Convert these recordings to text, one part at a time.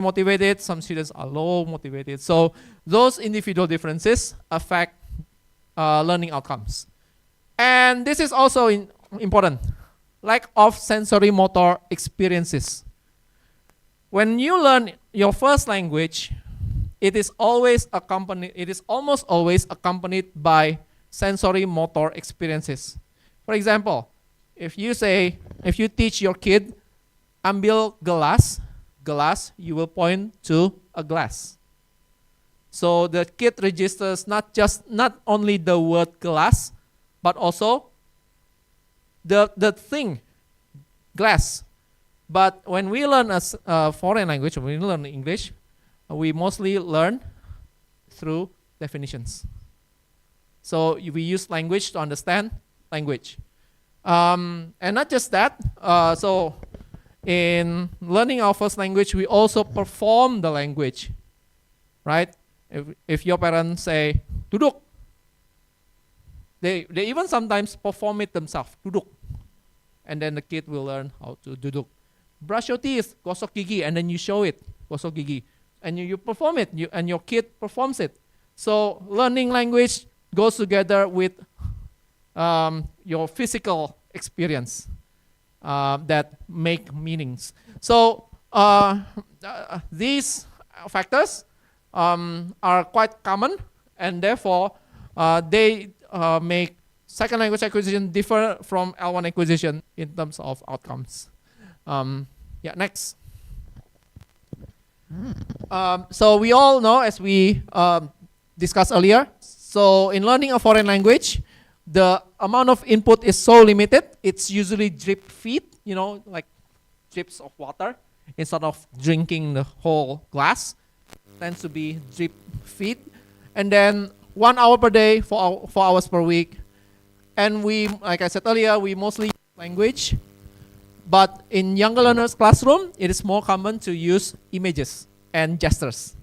motivated, some students are low motivated. So those individual differences affect learning outcomes. And this is also important, lack of sensory motor experiences. When you learn your first language, it is almost always accompanied by sensory motor experiences. For example, if you teach your kid, ambil gelas, you will point to a glass. So the kid registers not only the word glass, but also the thing, glass. But when we learn a foreign language, when we learn English, we mostly learn through definitions. So we use language to understand language. And not just that, so in learning our first language, we also perform the language, right? If your parents say, duduk, they even sometimes perform it themselves, duduk. And then the kid will learn how to duduk. Brush your teeth, gosok gigi, and then you show it, gosok gigi. And you perform it, and your kid performs it. So learning language goes together with your physical experience that make meanings. So these factors are quite common, and therefore they make second language acquisition differ from L1 acquisition in terms of outcomes. Yeah, next. So we all know, as we discussed earlier, so in learning a foreign language, the amount of input is so limited. It's usually drip feed, like drips of water instead of drinking the whole glass. Tends to be drip feed. And then 1 hour per day, 4 hours per week. And we, like I said earlier, we mostly use language. But in younger learners' classroom, it is more common to use images and gestures,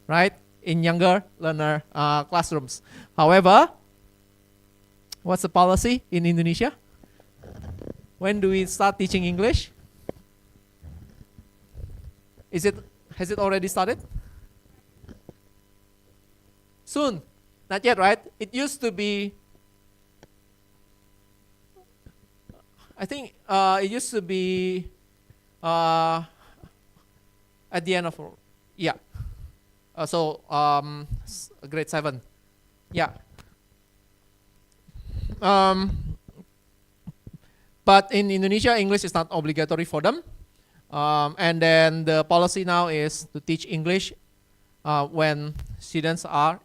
right? In younger learner classrooms. However, what's the policy in Indonesia? When do we start teaching English? Has it already started? Soon. Not yet, right? It used to be, I think it used to be at the end of, yeah. Grade 7. Yeah. But in Indonesia, English is not obligatory for them. And then the policy now is to teach English when students are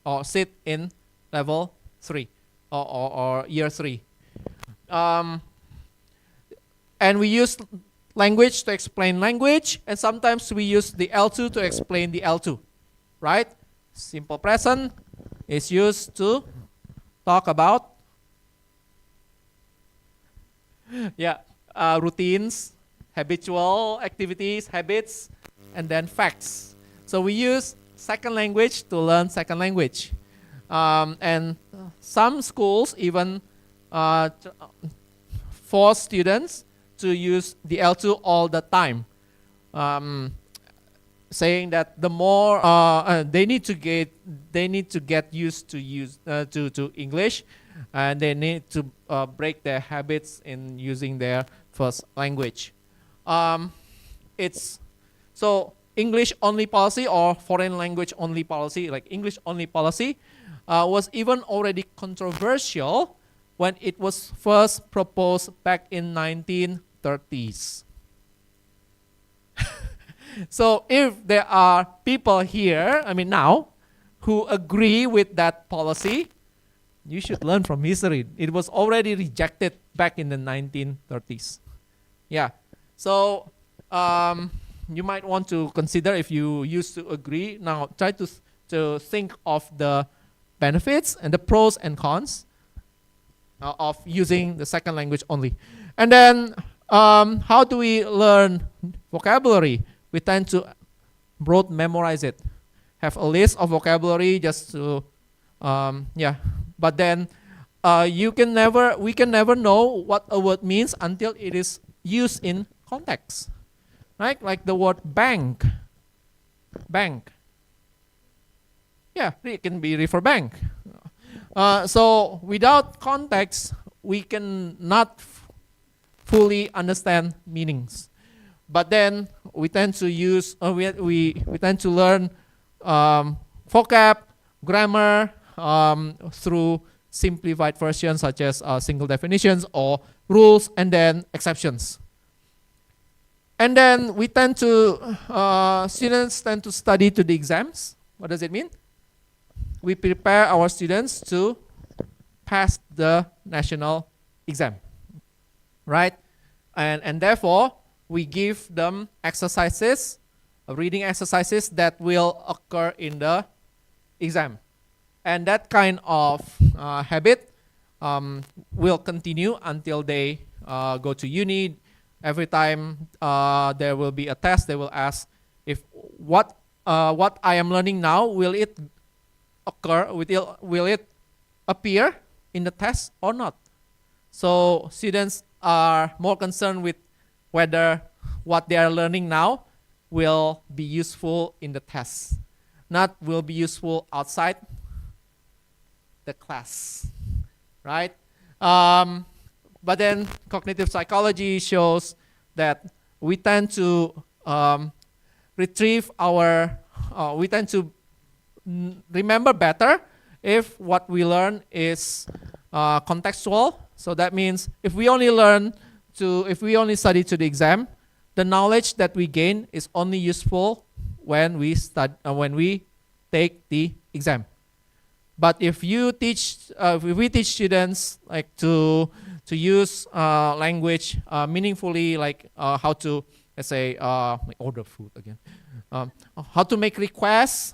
or sit in level 3 or year 3. And we use language to explain language, and sometimes we use the L2 to explain the L2, right? Simple present is used to talk about routines, habitual activities, habits, and then facts. So we use second language to learn second language. And some schools even force students to use the L2 all the time, saying that the more they need to get used to to English, and they need to break their habits in using their first language. It's so English only policy or foreign language only policy, like English only policy, was even already controversial when it was first proposed back in 1930s. So if there are people here, now, who agree with that policy, you should learn from history. It was already rejected back in the 1930s. Yeah. So you might want to consider, if you used to agree, now try to think of the benefits and the pros and cons of using the second language only. And then how do we learn vocabulary? We tend to broad memorize it. Have a list of vocabulary just to, But then we can never know what a word means until it is used in context. right? Like the word bank. Bank. Yeah, it can be refer bank. So without context, we can not fully understand meanings. But then we tend to use, we tend to learn vocab, grammar through simplified versions such as single definitions or rules and then exceptions. And then we tend to, students tend to study to the exams. What does it mean? We prepare our students to pass the national exam, right? And therefore, we give them exercises, reading exercises that will occur in the exam. And that kind of habit will continue until they go to uni. Every time there will be a test, they will ask if what I am learning now, will it occur, will it appear in the test or not? So students are more concerned with whether what they are learning now will be useful in the test, not will be useful outside the class, right? But then cognitive psychology shows that we tend to retrieve our, we tend to remember better if what we learn is contextual. So that means if we only if we only study to the exam, the knowledge that we gain is only useful when we take the exam. But if you teach, if we teach students like to use language meaningfully, like how to, let's say, order food again, how to make requests,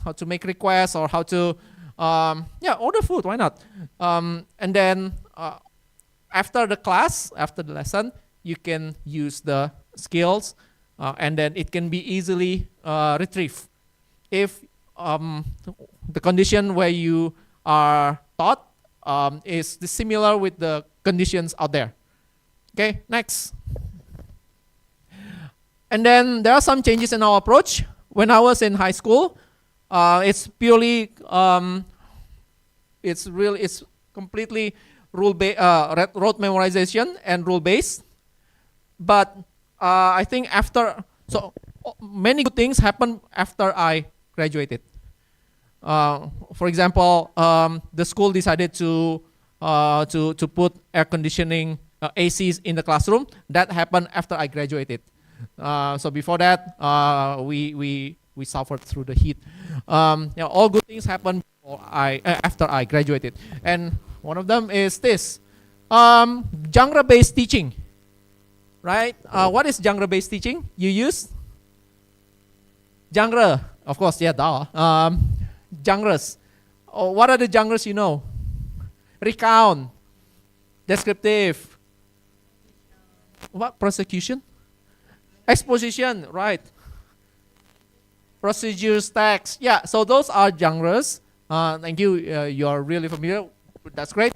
or how to, order food, why not? And then after the class, after the lesson, you can use the skills, and then it can be easily retrieved. If the condition where you are taught is similar with the conditions out there. Okay, next. And then there are some changes in our approach. When I was in high school, it's purely, it's completely rote memorization and rule based. But I think so many good things happened after I graduated. For example, the school decided to put air conditioning ACs in the classroom. That happened after I graduated. So before that, we suffered through the heat. All good things happened after I graduated, and one of them is this: genre-based teaching. Right? What is genre-based teaching? You use genre, of course. Yeah, duh. Genres. Oh, what are the genres you know? Recount, descriptive. What? Prosecution? Exposition, right. Procedures, text. Yeah, so those are genres. Thank you. You're really familiar. That's great.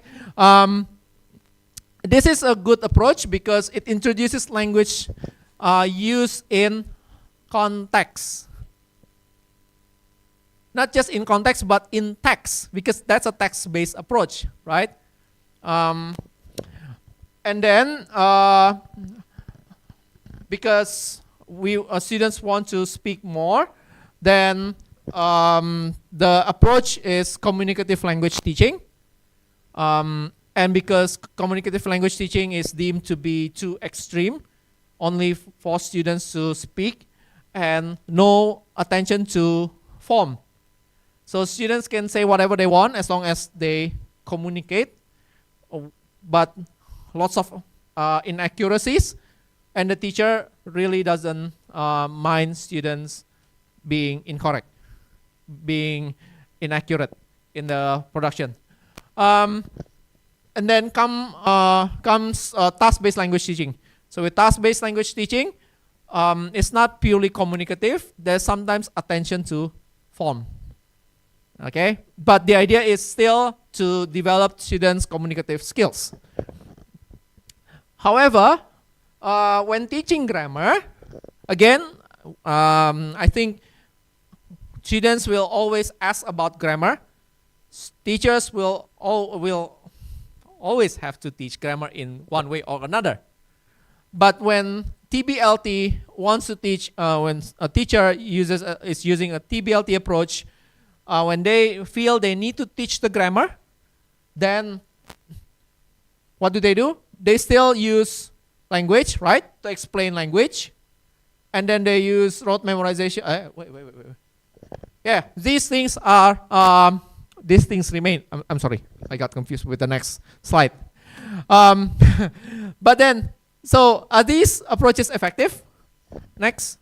This is a good approach because it introduces language used in context. Not just in context, but in text, because that's a text-based approach, right? And then, because students want to speak more, then the approach is communicative language teaching. And because communicative language teaching is deemed to be too extreme, only for students to speak and no attention to form. So students can say whatever they want as long as they communicate, but lots of inaccuracies, and the teacher really doesn't mind students being incorrect, being inaccurate in the production. And then comes task-based language teaching. So with task-based language teaching, it's not purely communicative. There's sometimes attention to form. Okay, but the idea is still to develop students' communicative skills. However, when teaching grammar, Again, I think students will always ask about grammar. Teachers will always have to teach grammar in one way or another. But when TBLT wants to teach, when a teacher is using a TBLT approach, when they feel they need to teach the grammar, then what do? They still use language, right, to explain language. And then they use rote memorization. Wait. Yeah, these things are, these things remain. I'm sorry, I got confused with the next slide. But then, so are these approaches effective? Next.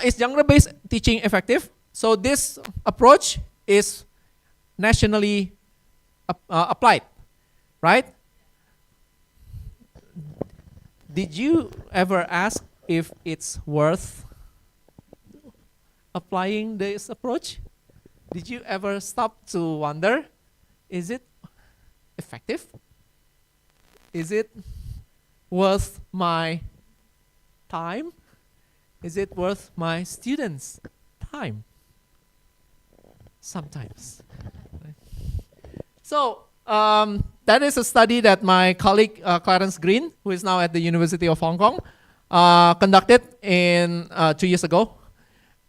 Is genre-based teaching effective? So this approach is nationally applied, right? Did you ever ask if it's worth applying this approach? Did you ever stop to wonder, is it effective? Is it worth my time? Is it worth my students' time? Sometimes. So that is a study that my colleague Clarence Green, who is now at the University of Hong Kong, conducted in 2 years ago.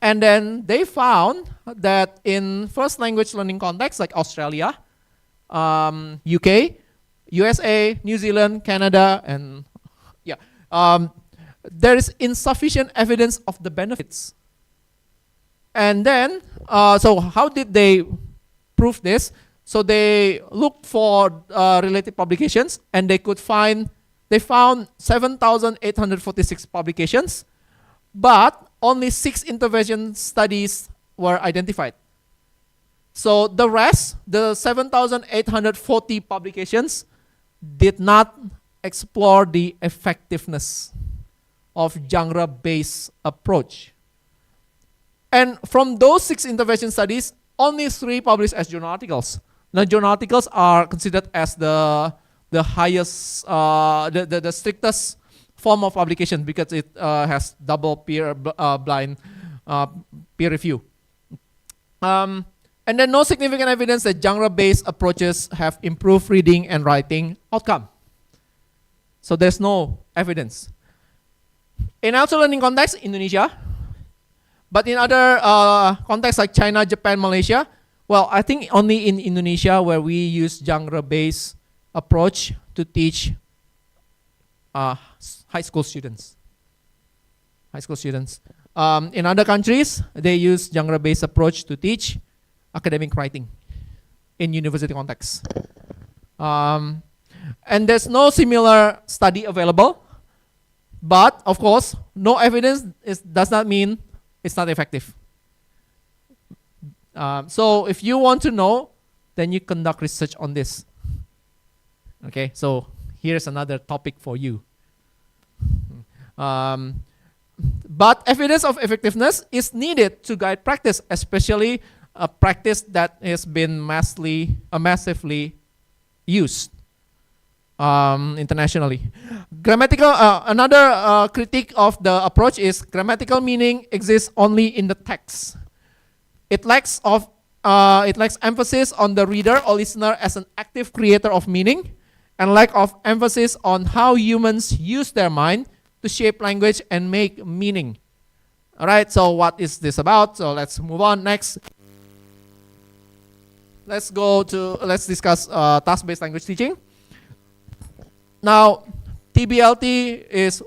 And then they found that in first language learning contexts like Australia, UK, USA, New Zealand, Canada, and there is insufficient evidence of the benefits. And then, so how did they prove this? So they looked for related publications, and they found 7,846 publications, but only 6 intervention studies were identified. So the rest, the 7,840 publications, did not explore the effectiveness of genre-based approach. And from those 6 intervention studies, only 3 published as journal articles. Now, journal articles are considered as the highest, the strictest form of publication because it has double blind peer review. And then no significant evidence that genre-based approaches have improved reading and writing outcome. So there's no evidence. In outside learning context, Indonesia, but in other contexts like China, Japan, Malaysia, well, I think only in Indonesia where we use genre-based approach to teach high school students. In other countries, they use genre-based approach to teach academic writing in university context. And there's no similar study available. But, of course, no evidence does not mean it's not effective. So if you want to know, then you conduct research on this. Okay, so here's another topic for you. But evidence of effectiveness is needed to guide practice, especially a practice that has been massively used internationally. Grammatical, another critique of the approach is grammatical meaning exists only in the text. It lacks emphasis on the reader or listener as an active creator of meaning, and lack of emphasis on how humans use their mind to shape language and make meaning. All right, so what is this about? So let's move on next. Let's discuss task-based language teaching. Now, TBLT is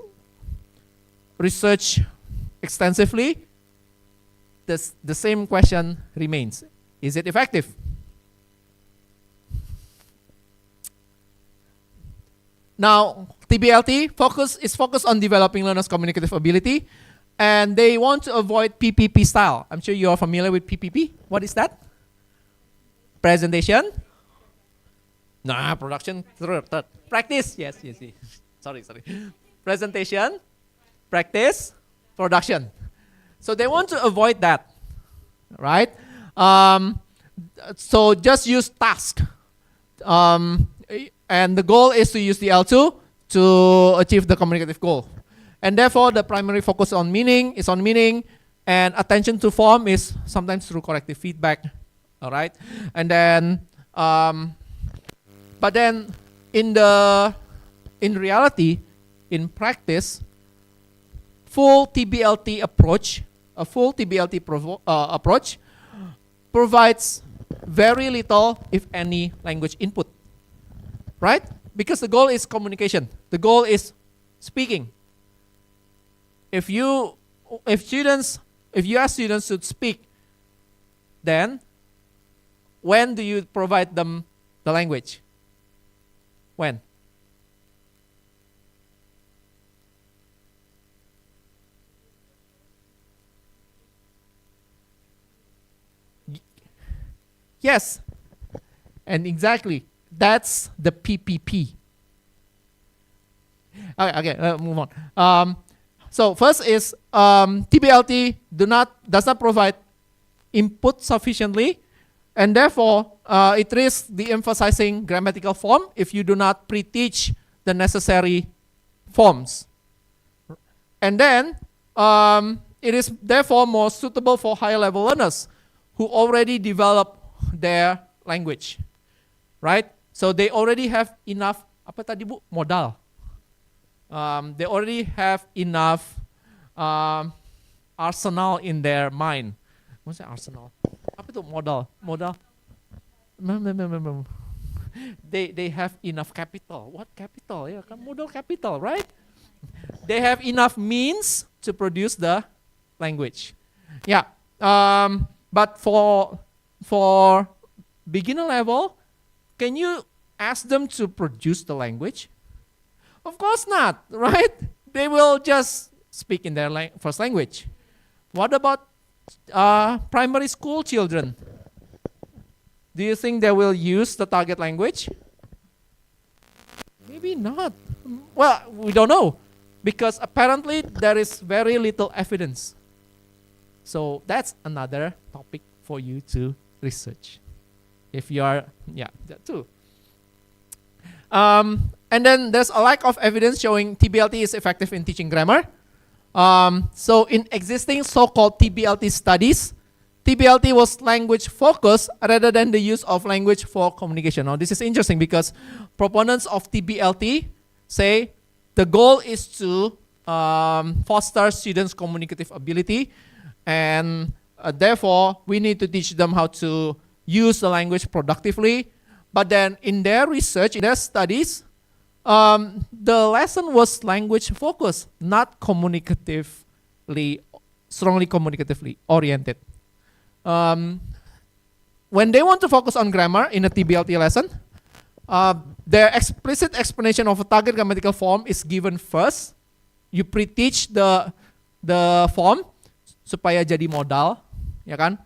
researched extensively. The same question remains. Is it effective? Now, TBLT is focused on developing learners' communicative ability, and they want to avoid PPP style. I'm sure you are familiar with PPP. What is that? Presentation? Nah, production. Third. Practice. Yes. Sorry. Presentation, practice, production. So they want to avoid that, right? So just use task. And the goal is to use the L2 to achieve the communicative goal. And therefore, the primary focus on meaning is on meaning, and attention to form is sometimes through corrective feedback. All right, and then, but then in reality, in practice, full TBLT approach, a full TBLT approach provides very little, if any, language input, right? Because the goal is communication. The goal is speaking. If you ask students to speak, then when do you provide them the language? When? Yes, and exactly, that's the PPP. Okay, move on. So first is TBLT does not provide input sufficiently, and therefore it risks de-emphasizing grammatical form if you do not pre-teach the necessary forms. And then it is therefore more suitable for higher level learners who already develop their language, right? So they already have enough apa tadi Bu? Modal. They already have enough arsenal in their mind. What's that arsenal? Apa itu modal? Modal. They have enough capital. What capital? Yeah, modal capital, right? They have enough means to produce the language. Yeah. But for beginner level, can you ask them to produce the language? Of course not, right? They will just speak in their first language. What about primary school children? Do you think they will use the target language? Maybe not. Well, we don't know, because apparently there is very little evidence. So that's another topic for you to research. If you are, yeah, that too. And then there's a lack of evidence showing TBLT is effective in teaching grammar. So in existing so-called TBLT studies, TBLT was language focused rather than the use of language for communication. Now this is interesting because proponents of TBLT say the goal is to foster students' communicative ability, and therefore we need to teach them how to use the language productively. But then in their research, in their studies, the lesson was language focused, not strongly communicatively oriented. When they want to focus on grammar in a TBLT lesson, their explicit explanation of a target grammatical form is given first. You pre-teach the form supaya jadi modal, ya kan?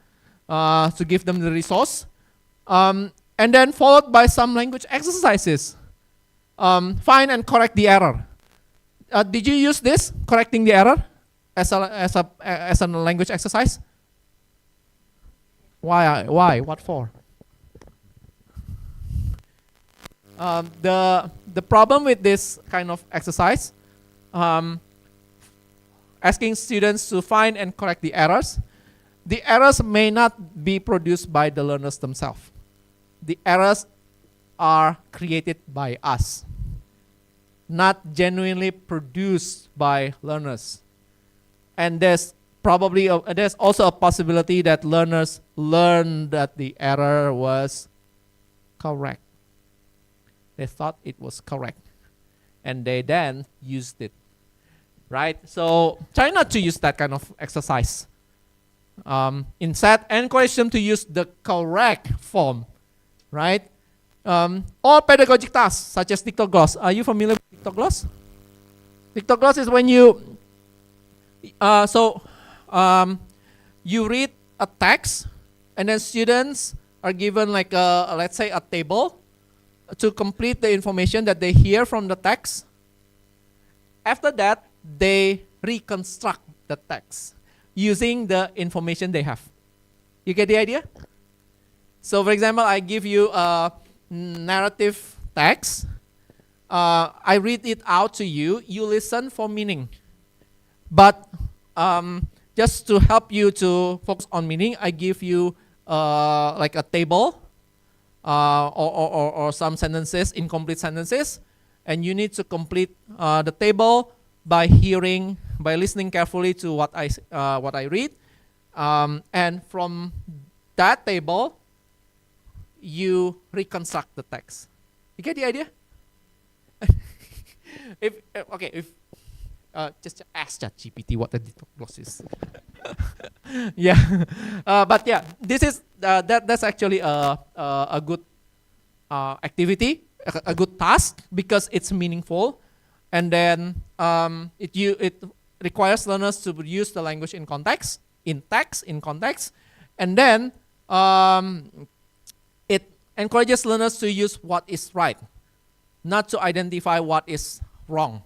To give them the resource. And then followed by some language exercises. Find and correct the error. Did you use this, correcting the error, as a language exercise? Why? What for? The problem with this kind of exercise, asking students to find and correct the errors may not be produced by the learners themselves. The errors are created by us, not genuinely produced by learners. And there's also a possibility that learners learned that the error was correct. They thought it was correct, and they then used it, right? So try not to use that kind of exercise. Instead, encourage them to use the correct form, right? Or pedagogic tasks such as dictogloss. Are you familiar with dictogloss? Dictogloss is when you you read a text, and then students are given like let's say a table to complete the information that they hear from the text. After that, they reconstruct the text using the information they have. You get the idea? So for example, I give you a narrative text. I read it out to you. You listen for meaning. But just to help you to focus on meaning, I give you like a table or some sentences, incomplete sentences, and you need to complete the table by listening carefully to what I read, and from that table, you reconstruct the text. You get the idea? Just ask ChatGPT what the detox clause is. Yeah, but yeah, this is that's actually a good activity, a good task, because it's meaningful, and then it requires learners to use the language in context, in text, in context, and then it encourages learners to use what is right, not to identify what is wrong.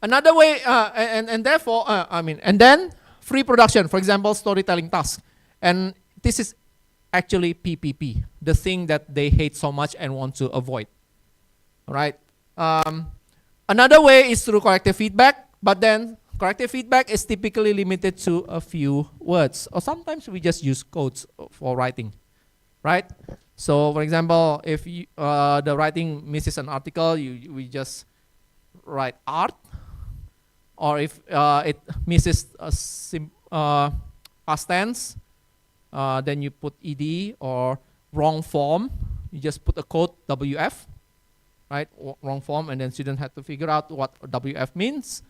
Another way, and therefore, and then free production, for example, storytelling task. And this is actually PPP, the thing that they hate so much and want to avoid. All right. Another way is through corrective feedback, but then corrective feedback is typically limited to a few words, or sometimes we just use codes for writing, right? So, for example, if the writing misses an article, we just write art. Or if it misses a past tense, then you put ed, or wrong form, you just put a code WF, right? Wrong form, and then students have to figure out what WF means.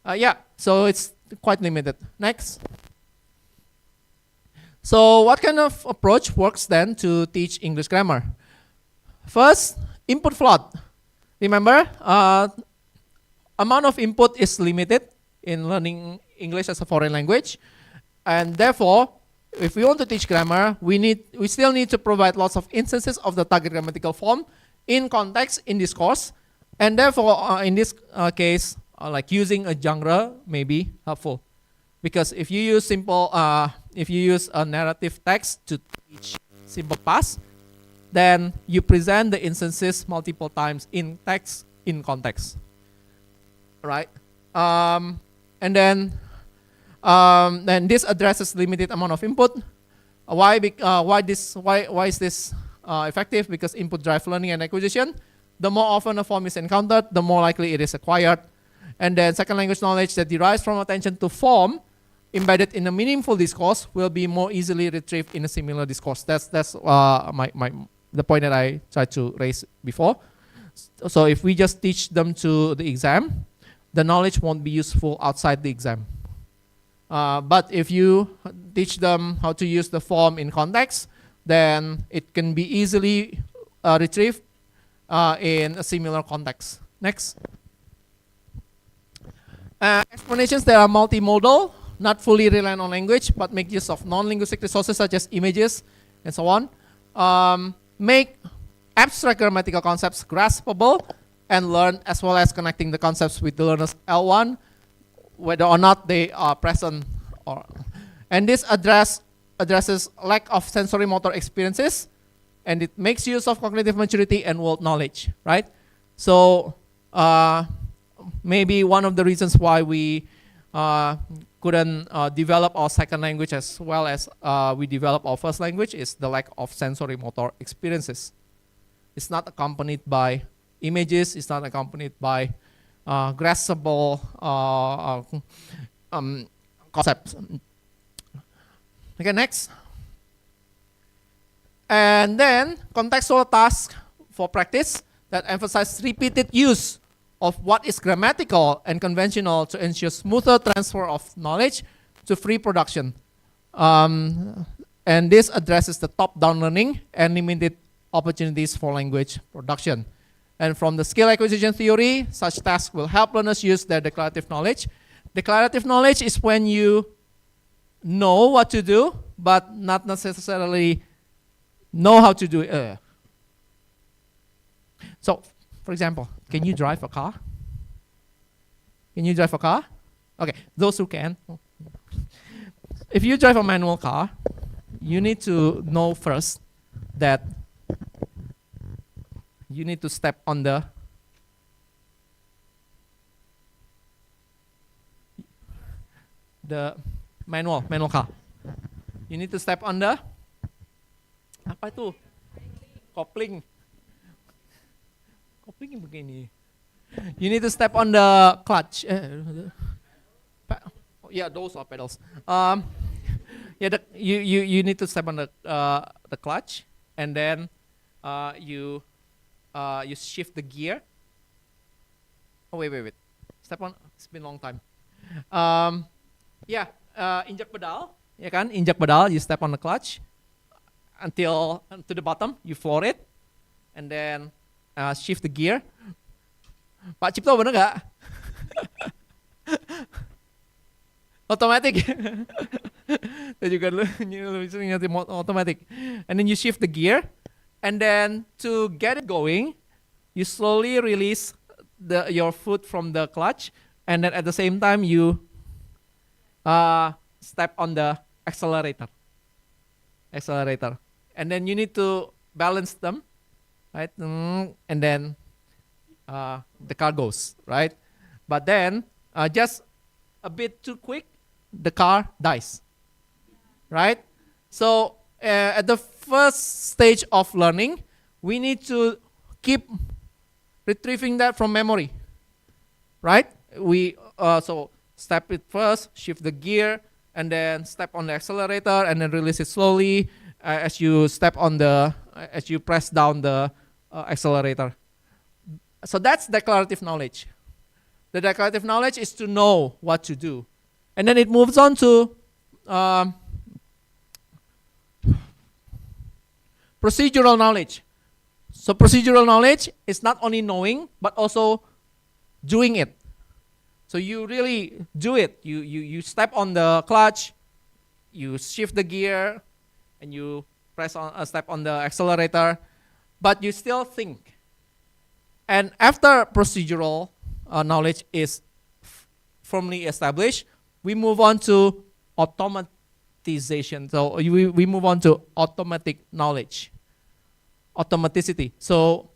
Yeah, so it's quite limited. Next. So what kind of approach works then to teach English grammar? First, input flood. Remember, amount of input is limited in learning English as a foreign language, and therefore, if we want to teach grammar, we still need to provide lots of instances of the target grammatical form in context in this course, and therefore, in this case, like using a genre may be helpful, because if you use a narrative text to teach simple past, then you present the instances multiple times in text in context. Right, and then this addresses limited amount of input. Why is this effective? Because input drive learning and acquisition. The more often a form is encountered, the more likely it is acquired. And then second language knowledge that derives from attention to form embedded in a meaningful discourse will be more easily retrieved in a similar discourse. That's the point that I tried to raise before. So if we just teach them to the exam, the knowledge won't be useful outside the exam. But if you teach them how to use the form in context, then it can be easily retrieved in a similar context. Next. Explanations that are multimodal, not fully reliant on language, but make use of non-linguistic resources such as images and so on, make abstract grammatical concepts graspable and learn, as well as connecting the concepts with the learner's L1, whether or not they are present. And this addresses lack of sensory motor experiences, and it makes use of cognitive maturity and world knowledge, right? So maybe one of the reasons why we couldn't develop our second language as well as we developed our first language is the lack of sensory motor experiences. It's not accompanied by images, it's not accompanied by graspable concepts. Okay, next. And then contextual tasks for practice that emphasize repeated use of what is grammatical and conventional to ensure smoother transfer of knowledge to free production. And this addresses the top-down learning and limited opportunities for language production. And from the skill acquisition theory, such tasks will help learners use their declarative knowledge. Declarative knowledge is when you know what to do, but not necessarily know how to do it. So, for example, can you drive a car? Can you drive a car? Okay, those who can. If you drive a manual car, you need to know first that you need to step on the the manual car. You need to step on the apa itu? Coupling begini. You need to step on the clutch. Yeah, those are pedals. Yeah, you need to step on the clutch, and then you shift the gear. Oh wait. Step on. It's been a long time. Yeah, injak pedal. Ya kan, injak pedal. You step on the clutch until to the bottom. You floor it, and then shift the gear. Pak Cipto bener nggak? Automatic. Saya juga dulu ngerti automatic. And then you shift the gear, and then to get it going, you slowly release your foot from the clutch, and then at the same time you step on the accelerator, and then you need to balance them, right? And then the car goes, right? But then just a bit too quick, the car dies, right? So at the first stage of learning, we need to keep retrieving that from memory, right? We so step it first, shift the gear, and then step on the accelerator, and then release it slowly as you as you press down the accelerator. So that's declarative knowledge. The declarative knowledge is to know what to do. And then it moves on to procedural knowledge. So procedural knowledge is not only knowing, but also doing it. So you really do it. You step on the clutch, you shift the gear, and you press on a step on the accelerator, but you still think. And after procedural knowledge is firmly established, we move on to automatization. So we move on to automatic knowledge, automaticity. So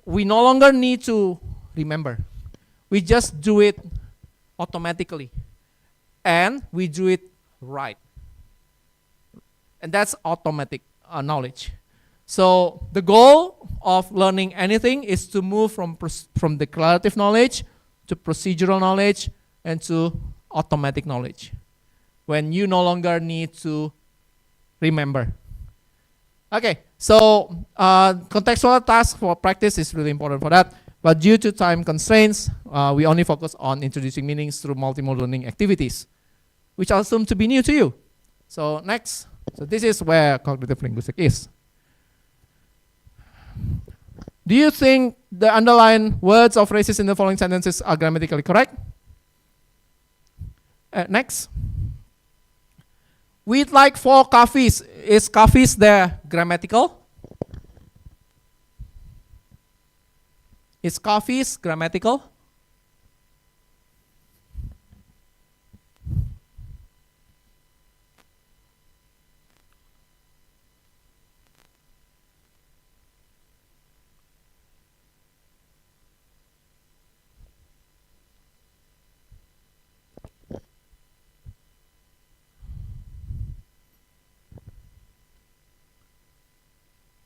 we no longer need to remember. We just do it automatically, and we do it right. And that's automatic knowledge. So the goal of learning anything is to move from declarative knowledge to procedural knowledge and to automatic knowledge, when you no longer need to remember. Okay, so contextual task for practice is really important for that, but due to time constraints, we only focus on introducing meanings through multimodal learning activities, which I assume to be new to you. So next, so this is where cognitive linguistics is. Do you think the underlined words or phrases in the following sentences are grammatically correct? Next. We'd like 4 coffees. Is coffees there grammatical? Is coffees grammatical?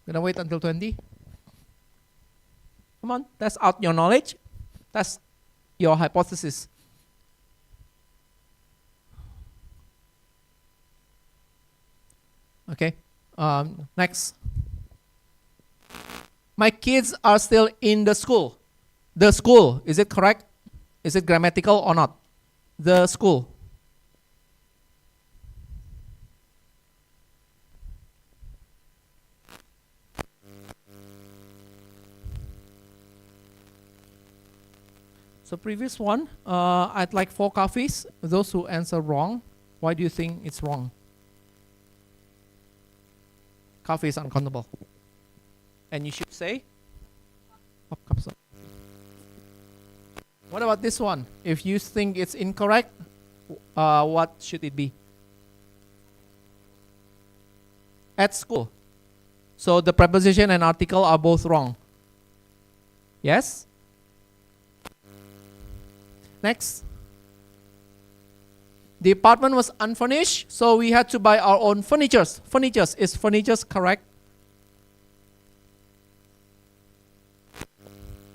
Gonna wait until 20. Come on, test out your knowledge. Test your hypothesis. Okay, next. My kids are still in the school. The school, is it correct? Is it grammatical or not? The school. So previous one, I'd like 4 coffees. Those who answer wrong, why do you think it's wrong? Coffee is uncountable. And you should say? What about this one? If you think it's incorrect, what should it be? At school. So the preposition and article are both wrong. Yes? Next. The apartment was unfurnished, so we had to buy our own furnitures. Furnitures, is furnitures correct?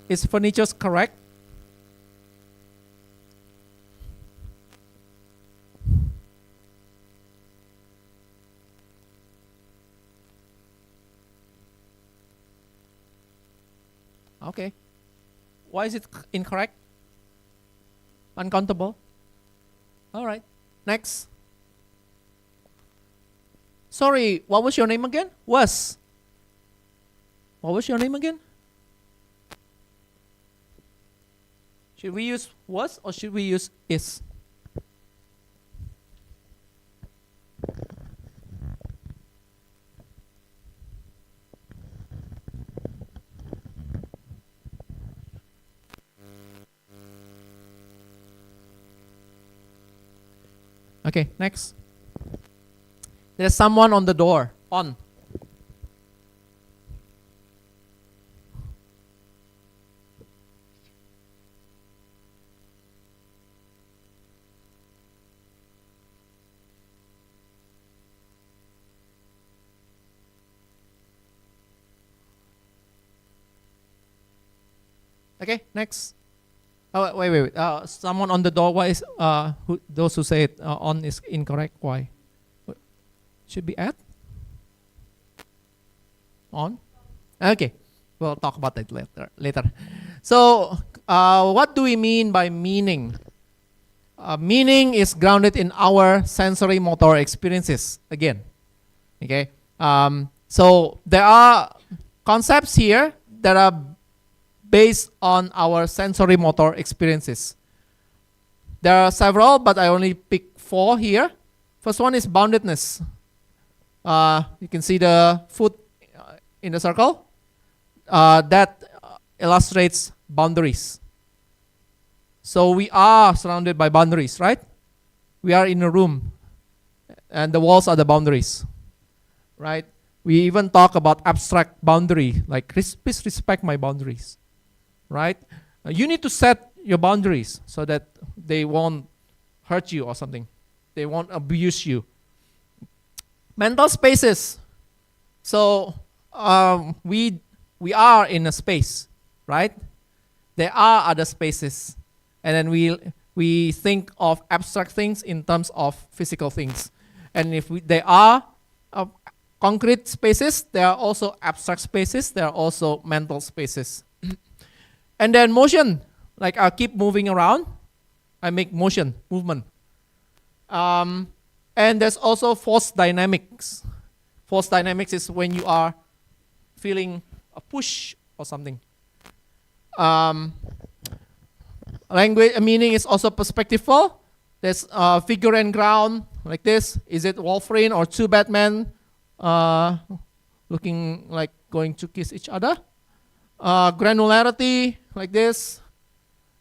Is furnitures correct? Okay. Why is it incorrect? Uncountable? All right. Next. Sorry, what was your name again? Was. What was your name again? Should we use was or should we use is? Okay, next. There's someone on the door. On. Okay, next. Oh, wait. Someone on the door. Why is those who say it on is incorrect? Why? Should be at? On? Okay, we'll talk about that later. So, what do we mean by meaning? Meaning is grounded in our sensory motor experiences. Again, okay. So there are concepts here that are based on our sensory motor experiences. There are several, but I only pick 4 here. First one is boundedness. You can see the foot in the circle. That illustrates boundaries. So we are surrounded by boundaries, right? We are in a room, and the walls are the boundaries, right? We even talk about abstract boundary, like please respect my boundaries. Right? You need to set your boundaries so that they won't hurt you or something. They won't abuse you. Mental spaces. So we are in a space, right? There are other spaces, and then we think of abstract things in terms of physical things. And if there are concrete spaces, there are also abstract spaces. There are also mental spaces. And then motion, like I keep moving around, I make movement. And there's also force dynamics. Force dynamics is when you are feeling a push or something. Language meaning is also perspectival. There's figure and ground, like this. Is it Wolverine or 2 Batmen looking like going to kiss each other? Granularity, like this.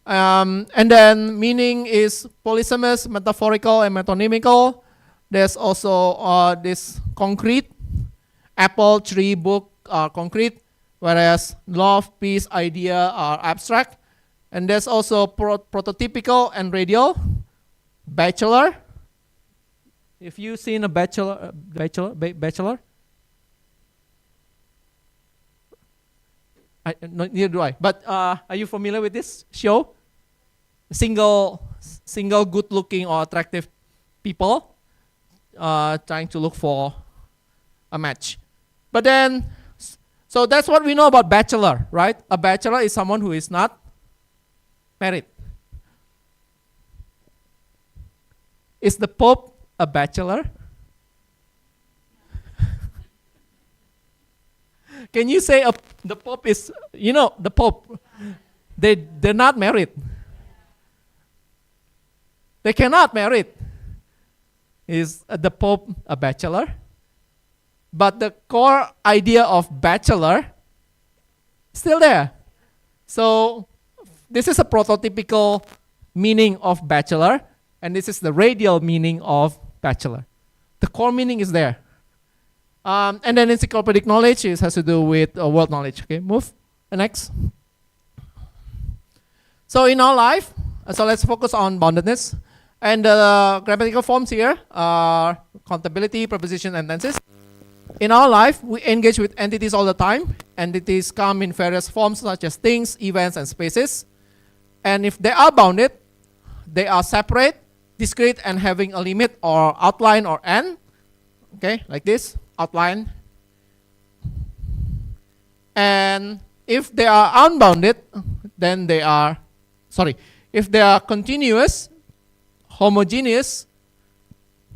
And then meaning is polysemous, metaphorical, and metonymical. There's also this concrete. Apple, tree, book are concrete, whereas love, peace, idea are abstract. And there's also prototypical and radial. Bachelor. If you've seen a bachelor. Neither do I. But are you familiar with this show? Single good-looking or attractive people trying to look for a match. But then, so that's what we know about bachelor, right? A bachelor is someone who is not married. Is the Pope a bachelor? Can you say the Pope is, the Pope, they're not married. They cannot marry. Is the Pope a bachelor? But the core idea of bachelor is still there. So this is a prototypical meaning of bachelor, and this is the radial meaning of bachelor. The core meaning is there. And then encyclopedic knowledge has to do with world knowledge. Okay, move. Next. So in our life, so let's focus on boundedness. And the grammatical forms here are countability, preposition, and tenses. In our life, we engage with entities all the time. Entities come in various forms such as things, events, and spaces. And if they are bounded, they are separate, discrete, and having a limit or outline or end. Okay, like this, outline. And if they are unbounded, then they are, if they are continuous, homogeneous,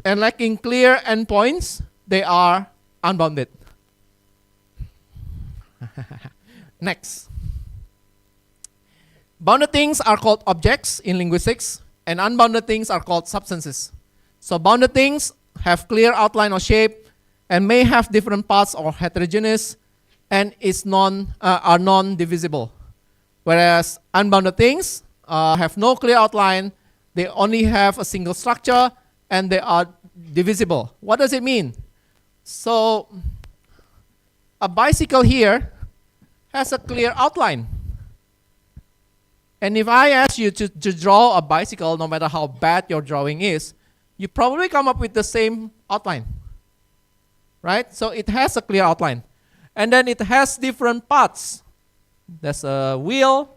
and lacking clear endpoints, they are unbounded. Next. Bounded things are called objects in linguistics, and unbounded things are called substances. So bounded things have clear outline or shape, and may have different parts or heterogeneous, and are non-divisible. Whereas unbounded things have no clear outline, they only have a single structure, and they are divisible. What does it mean? So a bicycle here has a clear outline. And if I ask you to draw a bicycle, no matter how bad your drawing is, you probably come up with the same outline. Right? So it has a clear outline. And then it has different parts. There's a wheel,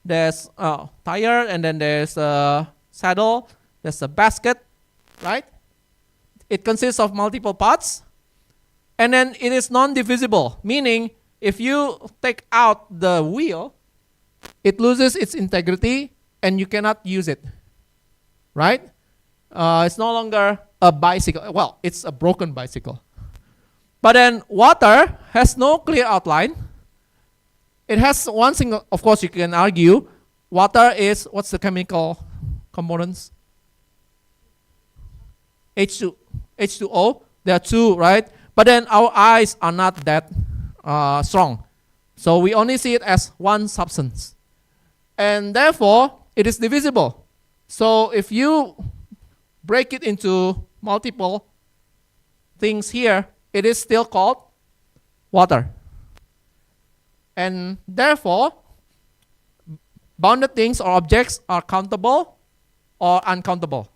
there's a tire, and then there's a saddle, there's a basket, right? It consists of multiple parts. And then it is non-divisible, meaning if you take out the wheel, it loses its integrity and you cannot use it, right? It's no longer a bicycle. Well, it's a broken bicycle. But then water has no clear outline. It has one single, of course you can argue, water is, what's the chemical components? H2O, there are two, right? But then our eyes are not that strong. So we only see it as one substance. And therefore, it is divisible. So if you break it into multiple things here, it is still called water. And therefore, bounded things or objects are countable or uncountable.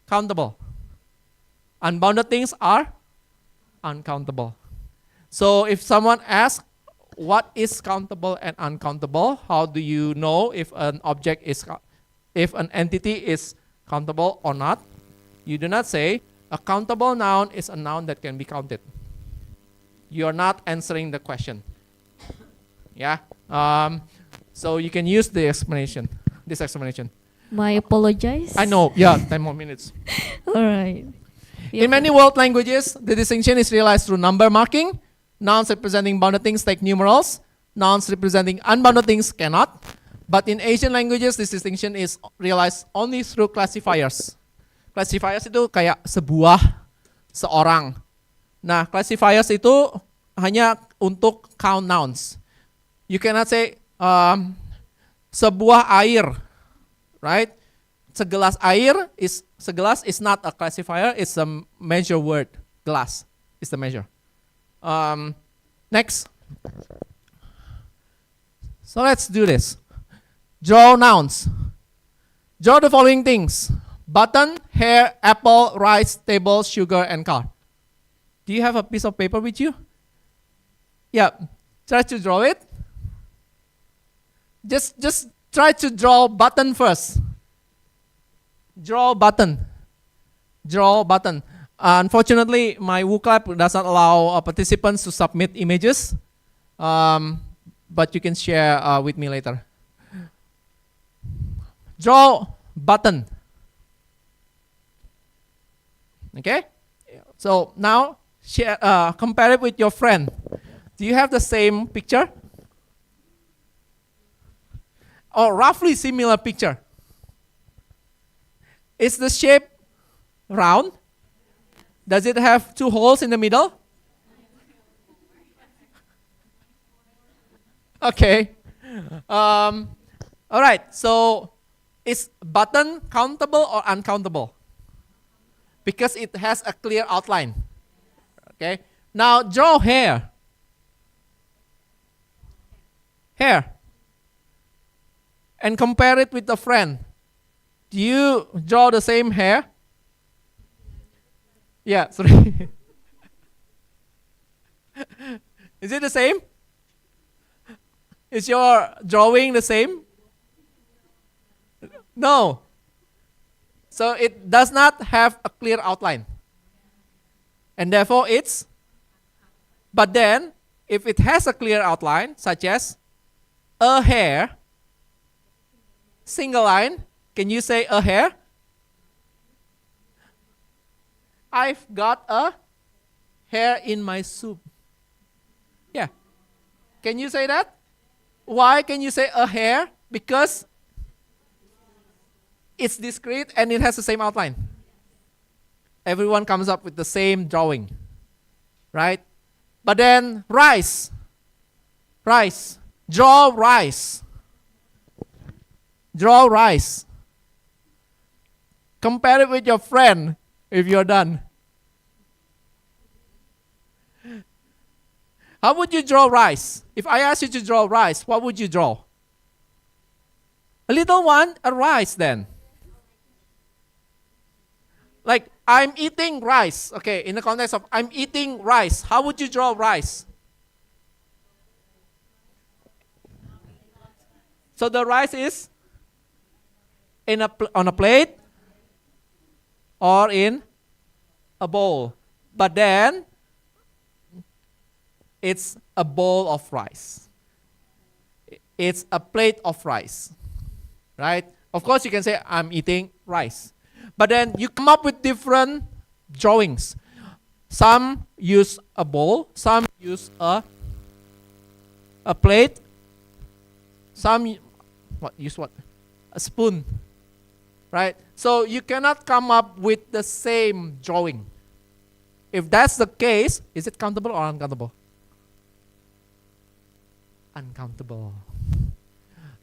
Countable. Unbounded things are uncountable. So if someone asks what is countable and uncountable, how do you know if an object is, if an entity is countable or not? You do not say a countable noun is a noun that can be counted. You are not answering the question. Yeah. So you can use the explanation, this explanation. I apologize. I know. Yeah, 10 more minutes. All right. In many world languages, the distinction is realized through number marking. Nouns representing bounded things take numerals. Nouns representing unbounded things cannot. But in Asian languages, this distinction is realized only through classifiers. Classifiers itu kayak sebuah, seorang. Nah, classifiers itu hanya untuk count nouns. You cannot say sebuah air, right? Segelas air is, segelas is not a classifier, it's a measure word. Glass is the measure. Next. So let's do this. Draw nouns. Draw the following things: button, hair, apple, rice, table, sugar, and car. Do you have a piece of paper with you? Yeah. Try to draw it. Just try to draw button first. Draw button. Draw button. Unfortunately, my WooClap does not allow participants to submit images, but you can share with me later. Draw button. Okay? So now share, compare it with your friend. Do you have the same picture? Or roughly similar picture? Is the shape round? Does it have two holes in the middle? Okay. All right. So is button countable or uncountable? Because it has a clear outline. Okay. Now draw hair. Hair. and compare it with a friend. Do you draw the same hair? Yeah, 3. Is it the same? Is your drawing the same? No. So it does not have a clear outline. And therefore it's, but then if it has a clear outline, such as a hair, single line, can you say a hair? I've got a hair in my soup. Yeah. Can you say that? Why can you say a hair? Because it's discrete and it has the same outline. Everyone comes up with the same drawing, right? But then rice, draw rice, draw rice. Compare it with your friend if you're done. How would you draw rice? If I ask you to draw rice, what would you draw? A little one, a rice then. Like, I'm eating rice. Okay, in the context of I'm eating rice. How would you draw rice? So the rice is on a plate or in a bowl. But then it's a bowl of rice. It's a plate of rice. Right? Of course you can say I'm eating rice. But then you come up with different drawings. Some use a bowl, some use a plate, some use what? A spoon. Right? So you cannot come up with the same drawing. If that's the case, is it countable or uncountable? Uncountable.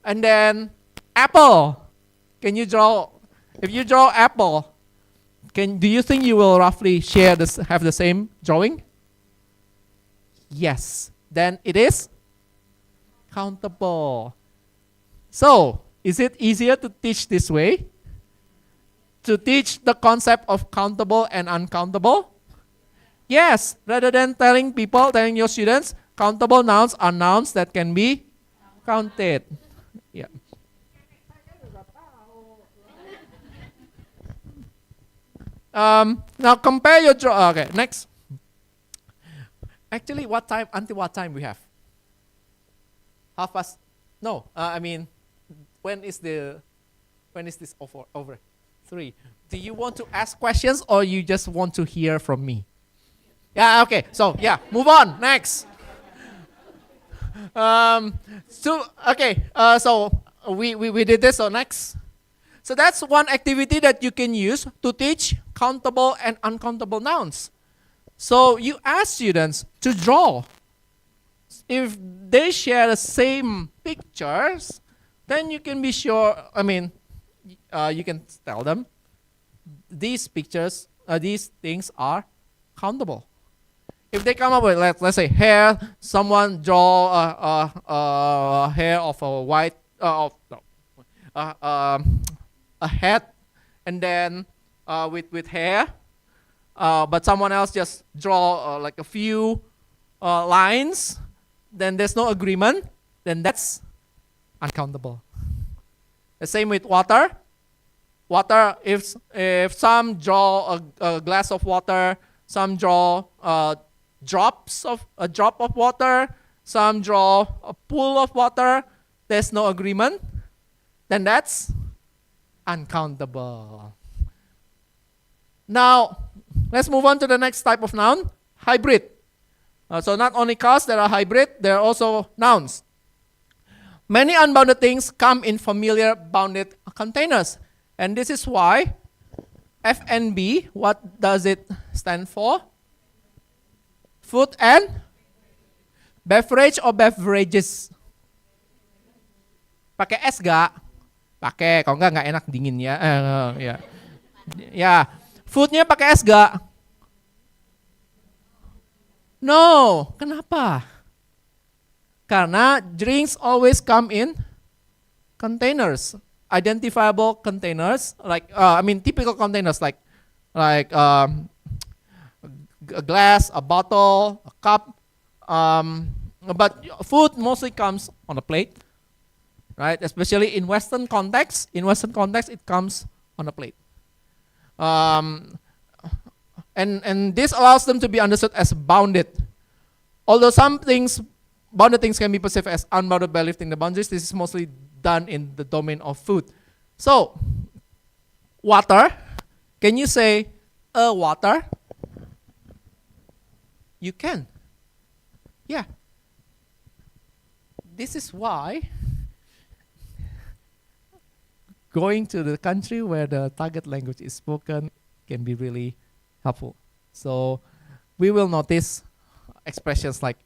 And then apple. Can you draw? If you draw apple, do you think you will roughly have the same drawing? Yes. Then it is countable. So, is it easier to teach this way? To teach the concept of countable and uncountable? Yes. Rather than telling your students, countable nouns are nouns that can be counted. Yeah. Now compare your draw. Okay, next. Actually, what time? Until what time we have? 30:30. No, I mean, when is this over? 3. Do you want to ask questions or you just want to hear from me? Yeah. Okay. So yeah, move on. Next. So we did this. So next. So that's one activity that you can use to teach countable and uncountable nouns. So you ask students to draw. If they share the same pictures, then you can be sure, you can tell them these pictures, these things are countable. If they come up with, let's say, hair, someone draw a hair of a white, a hat, and then with hair, but someone else just draw like a few lines, then there's no agreement, then that's uncountable. The same with water. Water, if some draw a glass of water, some draw a drop of water, some draw a pool of water, there's no agreement, then that's uncountable. Now, let's move on to the next type of noun, hybrid. So not only cars that are hybrid, there are also nouns. Many unbounded things come in familiar bounded containers. And this is why FNB, what does it stand for? Food and beverage or beverages? Pakai es gak? Pakai, kalau enggak enak dingin ya. Ya, foodnya pakai es gak? No, kenapa? Karena drinks always come in containers, identifiable containers, like typical containers like a glass, a bottle, a cup. But food mostly comes on a plate, right? Especially in Western context. In Western context, it comes on a plate. And this allows them to be understood as bounded. Although some things, bounded things can be perceived as unbounded by lifting the boundaries, this is mostly done in the domain of food. So, water, can you say a water? You can. Yeah. This is why going to the country where the target language is spoken can be really helpful. So we will notice expressions like,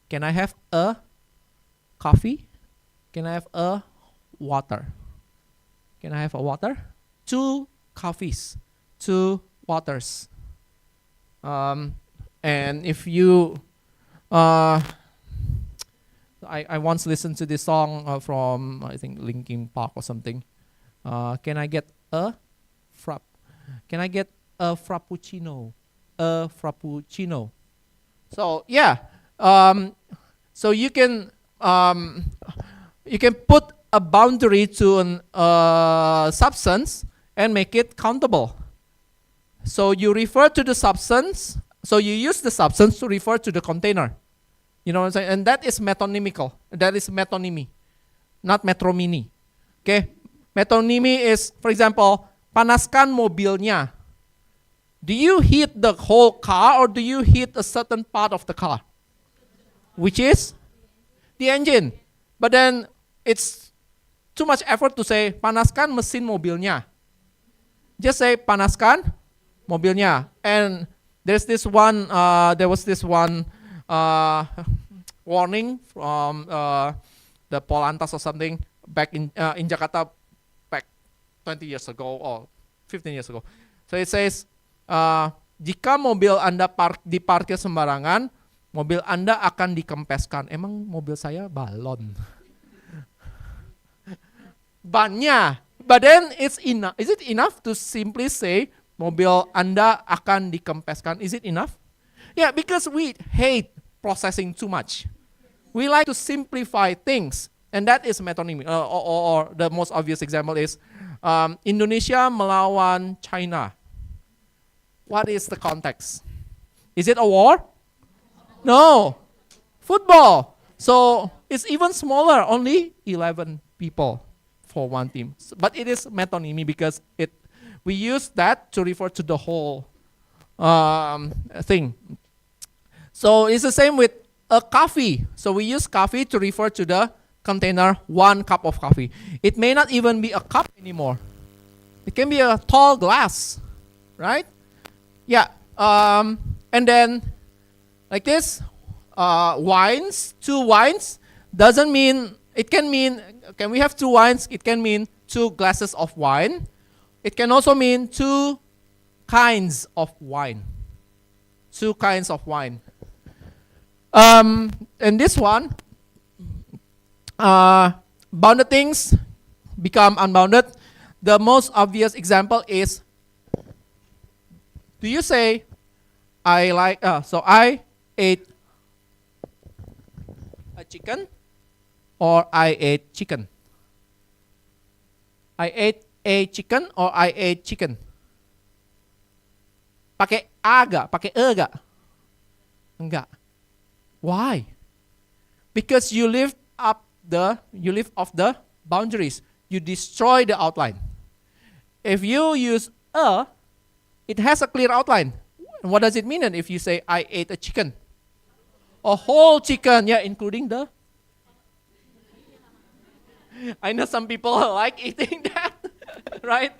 can I have a coffee? Can I have a water? Can I have a water? 2 coffees, 2 waters. And if you, I once listened to this song from, I think, Linkin Park or something. Can I get a frapp? Can I get a frappuccino? A frappuccino. So yeah, so you can put a boundary to a substance and make it countable. So you refer to the substance. So you use the substance to refer to the container. You know what I'm saying? And that is metonymical. That is metonymy, not metromini. Okay. Metonymy is, for example, panaskan mobilnya. Do you heat the whole car or do you heat a certain part of the car? Which is the engine. But then it's too much effort to say panaskan mesin mobilnya. Just say panaskan mobilnya. And there was this one warning from the Polantas or something back in Jakarta back 20 years ago or 15 years ago. So it says, jika mobil Anda diparkir sembarangan, mobil Anda akan dikempeskan. Emang mobil saya balon? Bannya. But then it's enough. Is it enough to simply say mobil Anda akan dikempeskan? Is it enough? Yeah, because we hate processing too much. We like to simplify things. And that is metonymy. Or the most obvious example is Indonesia melawan China. What is the context? Is it a war? No. Football. So it's even smaller, only 11 people for one team. But it is metonymy because we use that to refer to the whole thing. So it's the same with a coffee. So we use coffee to refer to the container, 1 cup of coffee. It may not even be a cup anymore. It can be a tall glass, right? Yeah, and then like this, wines, 2 wines, doesn't mean, it can mean, can we have 2 wines? It can mean 2 glasses of wine. It can also mean 2 kinds of wine. 2 kinds of wine. And this one, bounded things become unbounded. The most obvious example is, do you say, I ate a chicken or I ate chicken? I ate a chicken or I ate chicken? Pakai a gak? Pakai e gak? Enggak. Why? Because you live off the boundaries. You destroy the outline. If you use a, it has a clear outline. And what does it mean then if you say, I ate a chicken? A whole chicken, yeah, including the... I know some people like eating that, right?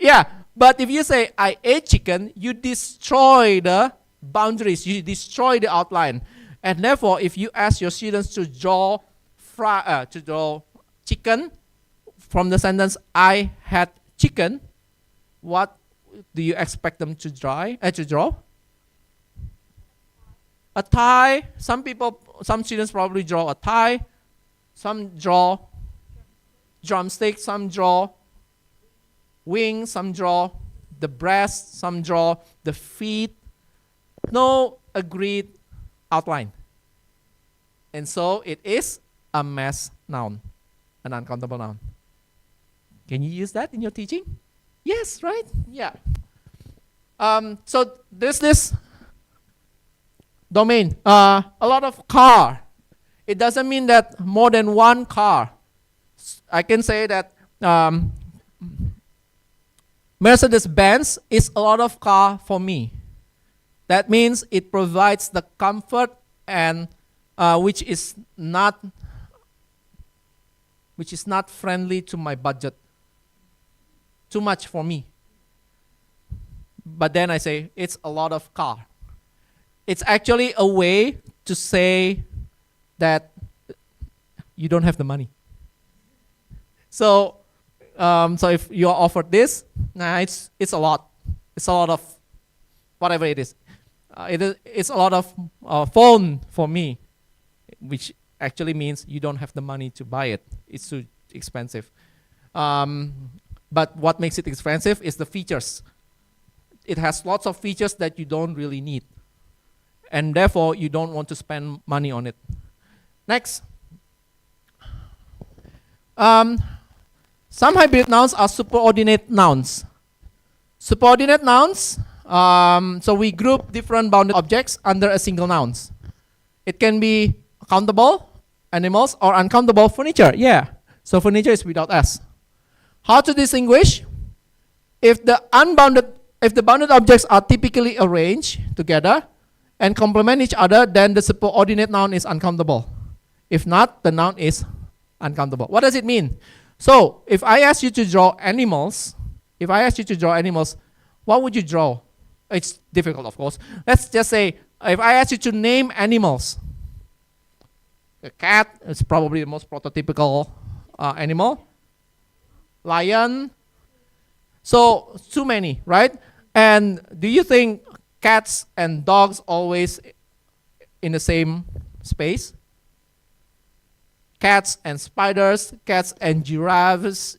Yeah, but if you say, I ate chicken, you destroy the boundaries, you destroy the outline. And therefore, if you ask your students to draw chicken from the sentence, I had chicken, what do you expect them to draw? A tie. Some students probably draw a tie. Some draw drumstick, some draw wings, some draw the breast, some draw the feet. No agreed outline. And so it is a mass noun, an uncountable noun. Can you use that in your teaching? Yes, right? Yeah. So there's this domain, a lot of car. It doesn't mean that more than one car. I can say that Mercedes-Benz is a lot of car for me. That means it provides the comfort and which is not friendly to my budget. Too much for me. But then I say it's a lot of car. It's actually a way to say that you don't have the money. So if you are offered this, it's a lot. It's a lot of whatever it is. It's a lot of phone for me, which actually means you don't have the money to buy it. It's too expensive. But what makes it expensive is the features. It has lots of features that you don't really need. And therefore, you don't want to spend money on it. Next. Some hybrid nouns are superordinate nouns. Superordinate nouns, so we group different bounded objects under a single noun. It can be countable animals or uncountable furniture. Yeah, so furniture is without S. How to distinguish? If the bounded objects are typically arranged together and complement each other, then the superordinate noun is uncountable. If not, the noun is uncountable. What does it mean? So, if I ask you to draw animals, what would you draw? It's difficult, of course. Let's just say, if I ask you to name animals, a cat is probably the most prototypical animal. Lion. So, too many, right? And do you think cats and dogs always in the same space? Cats and spiders, cats and giraffes,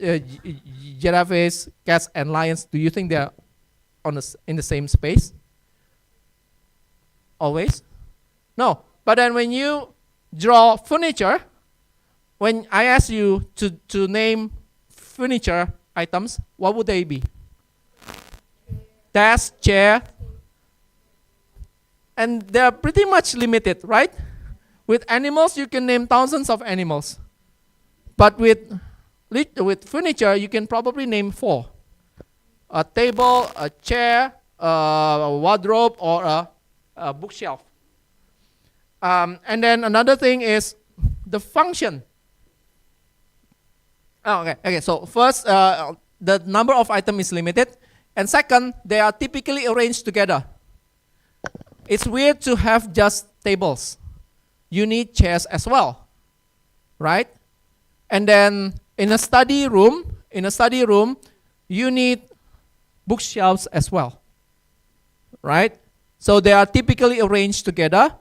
cats and lions, do you think they're in the same space? Always? No. But then when you draw furniture, when I ask you to name furniture items, what would they be? Desk, chair. And they're pretty much limited, right? With animals, you can name thousands of animals. But with furniture, you can probably name 4. A table, a chair, a wardrobe, or a bookshelf. And then another thing is the function. Oh, okay. So first, the number of items is limited. And second, they are typically arranged together. It's weird to have just tables. You need chairs as well, right? And then in a study room, you need bookshelves as well, right? So they are typically arranged together,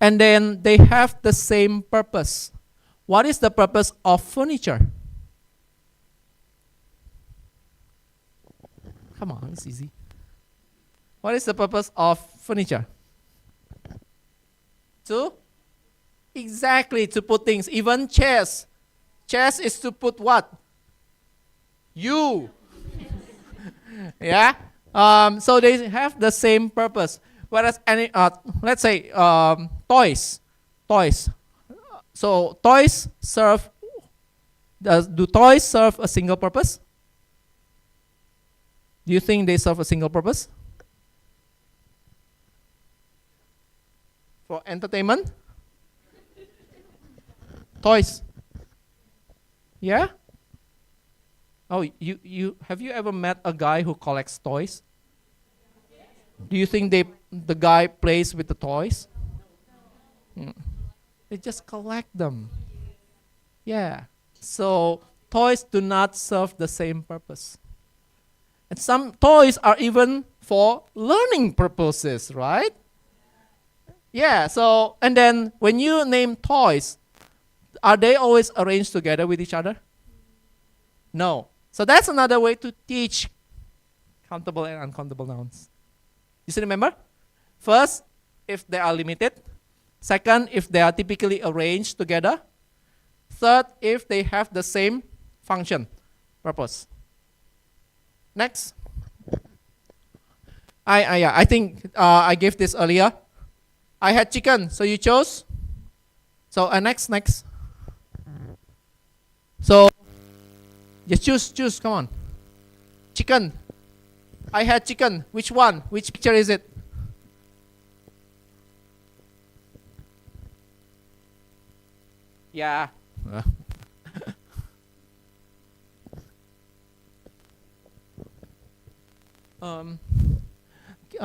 and then they have the same purpose. What is the purpose of furniture? Come on, it's easy. What is the purpose of furniture? Exactly, to put things. Even chairs. Chairs is to put what? You. Yeah? So they have the same purpose. Whereas, let's say, toys. So toys serve, do toys serve a single purpose? Do you think they serve a single purpose? For entertainment? Toys. Yeah? Oh, have you ever met a guy who collects toys? Do you think the guy plays with the toys? They just collect them. Yeah. So toys do not serve the same purpose. And some toys are even for learning purposes, right? Yeah, so, and then when you name toys, are they always arranged together with each other? No. So that's another way to teach countable and uncountable nouns. You still remember? First, if they are limited. Second, if they are typically arranged together. Third, if they have the same function, purpose. Next. I think I gave this earlier. I had chicken, so you chose. So next. So just choose. Come on. Chicken. I had chicken. Which one? Which picture is it? Yeah.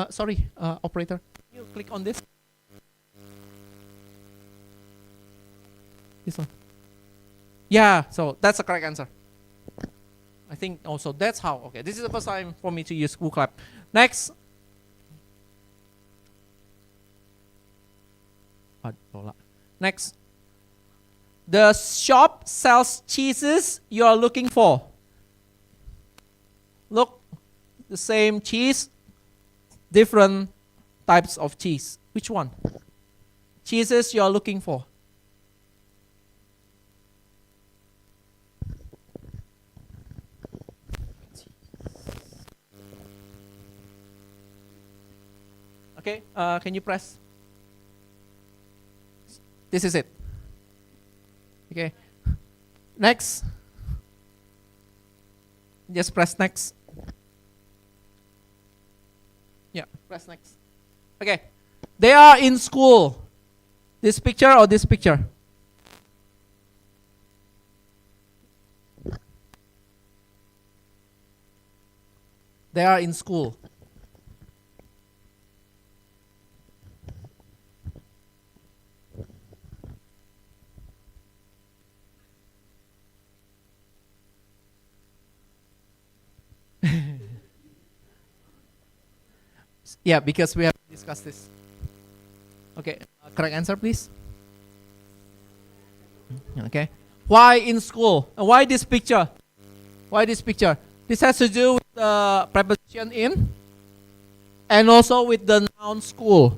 Sorry, operator. Can you click on this? This one. Yeah, so that's the correct answer. I think also that's how. Okay, this is the first time for me to use Google Clap. Next. Next. The shop sells cheeses you are looking for. Look, the same cheese, different types of cheese. Which one? Cheeses you are looking for. Okay, can you press? This is it. Okay. Next. Just press next. Yeah, press next. Okay. They are in school. This picture or this picture? They are in school. Yeah, because we have discussed this. Okay, correct answer, please. Okay. Why in school? Why this picture? Why this picture? This has to do with the preposition in and also with the noun school.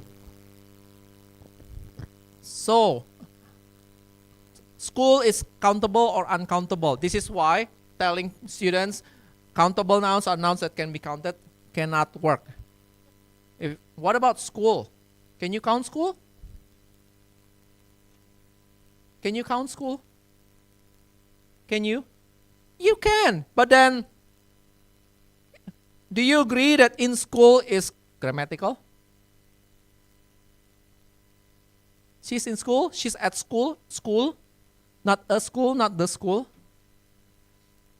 So, school is countable or uncountable. This is why telling students countable nouns or nouns that can be counted cannot work. What about school? Can you count school? Can you count school? Can you? You can. But then, do you agree that in school is grammatical? She's in school. She's at school. School. Not a school, not the school.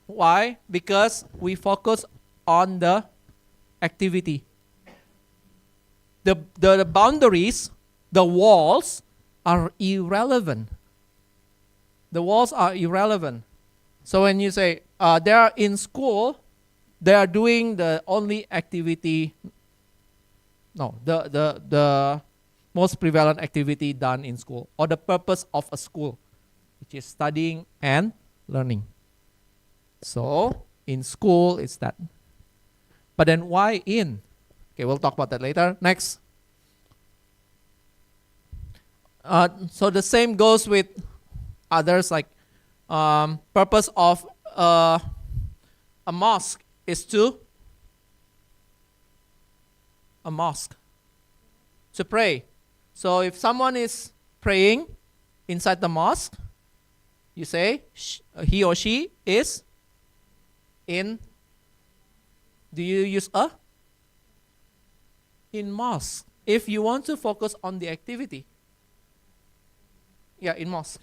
Why? Because we focus on the activity. The boundaries, the walls are irrelevant. The walls are irrelevant. So when you say they are in school, they are doing the only activity, no, the most prevalent activity done in school, or the purpose of a school, which is studying and learning. So in school, it's that. But then why in? Okay, we'll talk about that later. Next. So the same goes with others, like purpose of a mosque is to pray. So if someone is praying inside the mosque, you say he or she is in. Do you use a? In mosque. If you want to focus on the activity. Yeah, in mosque.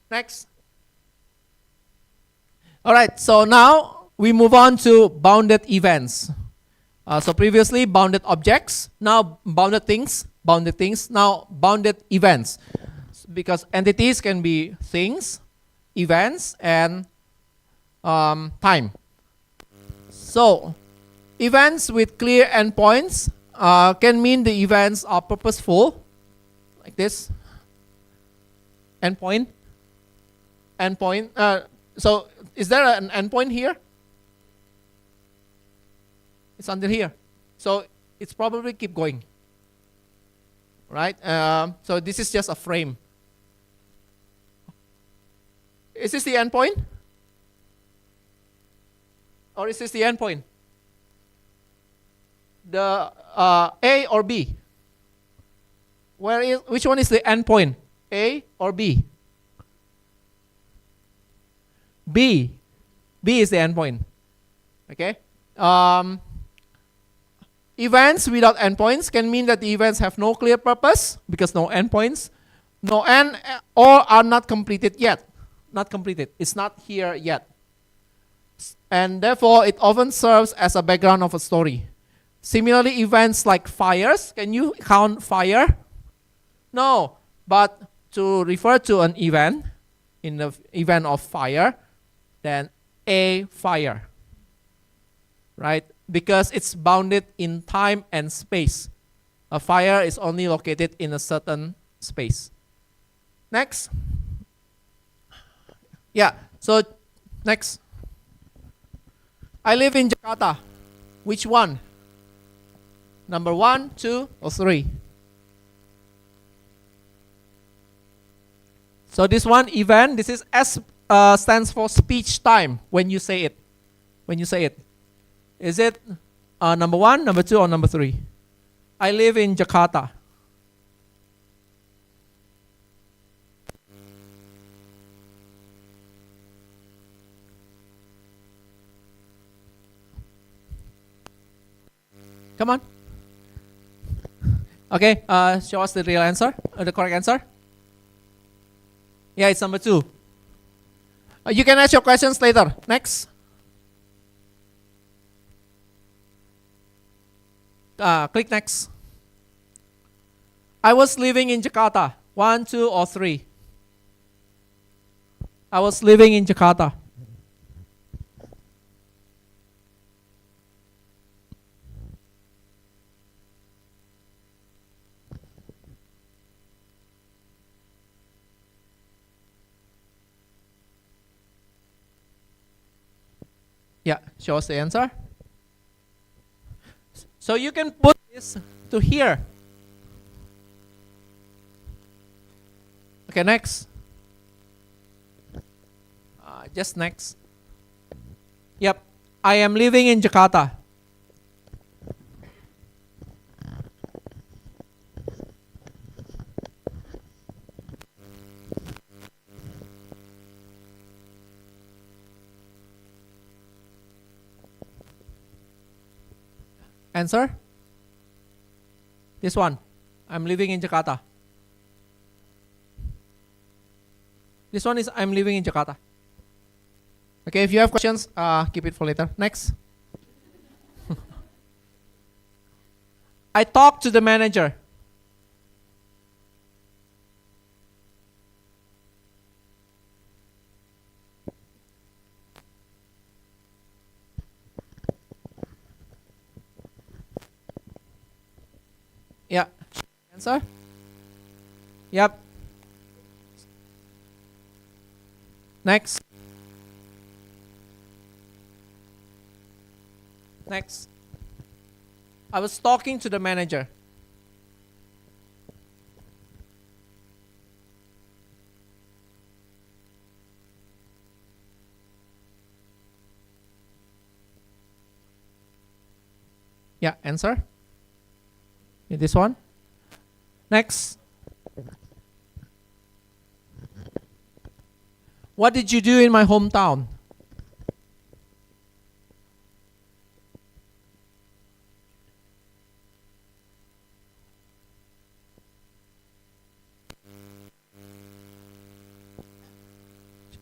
Next. All right, so now we move on to bounded events. So previously bounded objects, now bounded things, now bounded events. Because entities can be things, events, and time. So events with clear endpoints can mean the events are purposeful, like this. Endpoint. So is there an endpoint here? It's until here. So it's probably keep going. Right? So this is just a frame. Is this the endpoint? Or is this the endpoint? The A or B? Which one is the endpoint? A or B? B. B is the endpoint. Okay? Events without endpoints can mean that the events have no clear purpose because no endpoints, no end, or are not completed yet. Not completed. It's not here yet. And therefore, it often serves as a background of a story. Similarly, events like fires, can you count fire? No, but to refer to an event, in the event of fire, then a fire, right? Because it's bounded in time and space. A fire is only located in a certain space. Next. Yeah, so next. I live in Jakarta. Which one? Number 1, 2, or 3? So this one, event, this is S stands for speech time when you say it. When you say it. Is it number 1, number 2, or number 3? I live in Jakarta. Come on. Okay, show us the real answer, the correct answer. Yeah, it's number 2. You can ask your questions later. Next. Click next. I was living in Jakarta. 1, 2, or 3? I was living in Jakarta. Yeah, show us the answer. So you can put this to here. Okay, next. Just next. Yep, I am living in Jakarta. Answer? This one. I'm living in Jakarta. This one is I'm living in Jakarta. Okay, if you have questions, keep it for later. Next. I talked to the manager. Yeah. Answer? Yep. Next. Next. I was talking to the manager. Yeah, answer. This one. Next. What did you do in my hometown?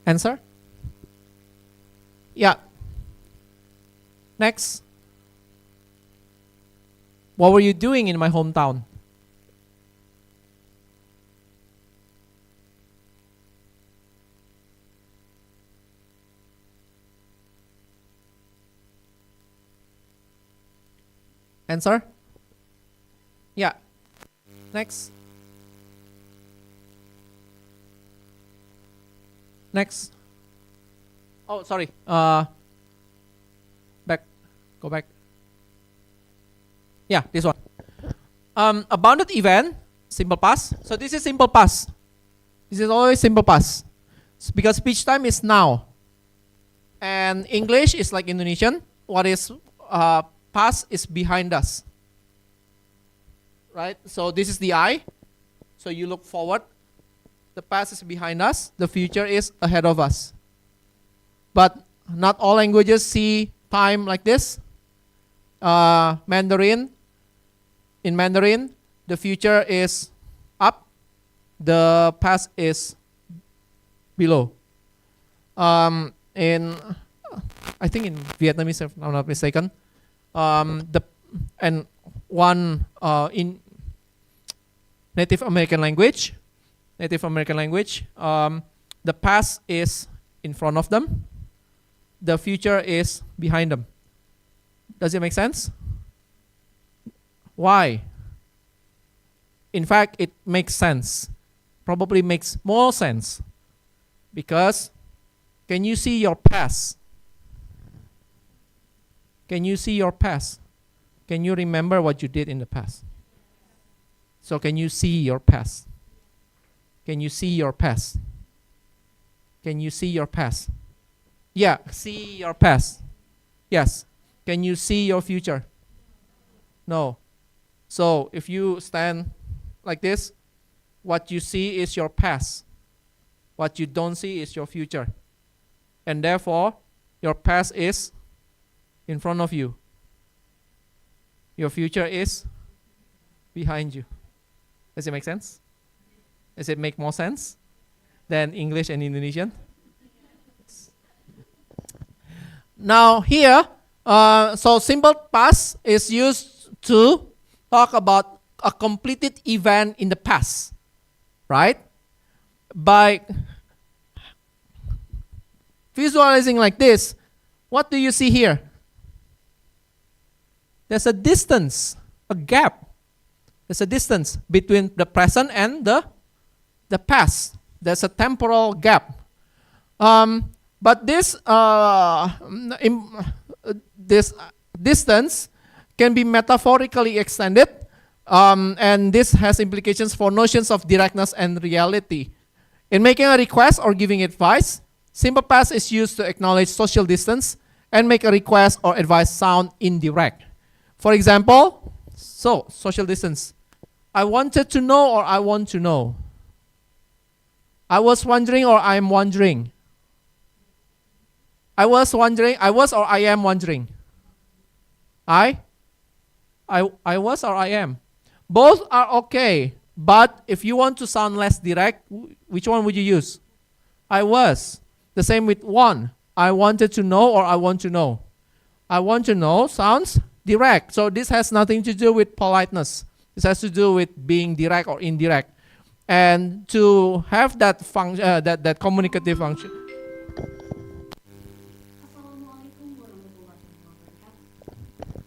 Answer? Yeah. Next. What were you doing in my hometown? Answer? Yeah. Next. Next. Oh, sorry. Back. Go back. Yeah, this one. A bounded event, simple past. So this is simple past. This is always simple past. Because speech time is now. And English is like Indonesian. What is past is behind us. Right? So this is the I. So you look forward. The past is behind us. The future is ahead of us. But not all languages see time like this. Mandarin. In Mandarin, the future is up. The past is below. In I think in Vietnamese, if I'm not mistaken, in Native American language, the past is in front of them. The future is behind them. Does it make sense? Why? In fact, it makes sense. Probably makes more sense. Because can you see your past? Can you see your past? Can you remember what you did in the past? So can you see your past? Can you see your past? Can you see your past? Yeah, see your past. Yes. Can you see your future? No. So if you stand like this, what you see is your past. What you don't see is your future. And therefore, your past is in front of you. Your future is behind you. Does it make sense? Does it make more sense than English and Indonesian? Now here, so simple past is used to talk about a completed event in the past, right? By visualizing like this, what do you see here? There's a distance, a gap. There's a distance between the present and the past. There's a temporal gap. But this distance can be metaphorically extended, and this has implications for notions of directness and reality. In making a request or giving advice, simple past is used to acknowledge social distance and make a request or advice sound indirect. For example, so social distance. I wanted to know or I want to know. I was wondering or I am wondering. I was wondering, I was or I am wondering. I was or I am. Both are okay, but if you want to sound less direct, which one would you use? I was. The same with one. I wanted to know or I want to know. I want to know sounds direct. So this has nothing to do with politeness. This has to do with being direct or indirect. And to have that function, that communicative function. Assalamualaikum warahmatullahi wabarakatuh.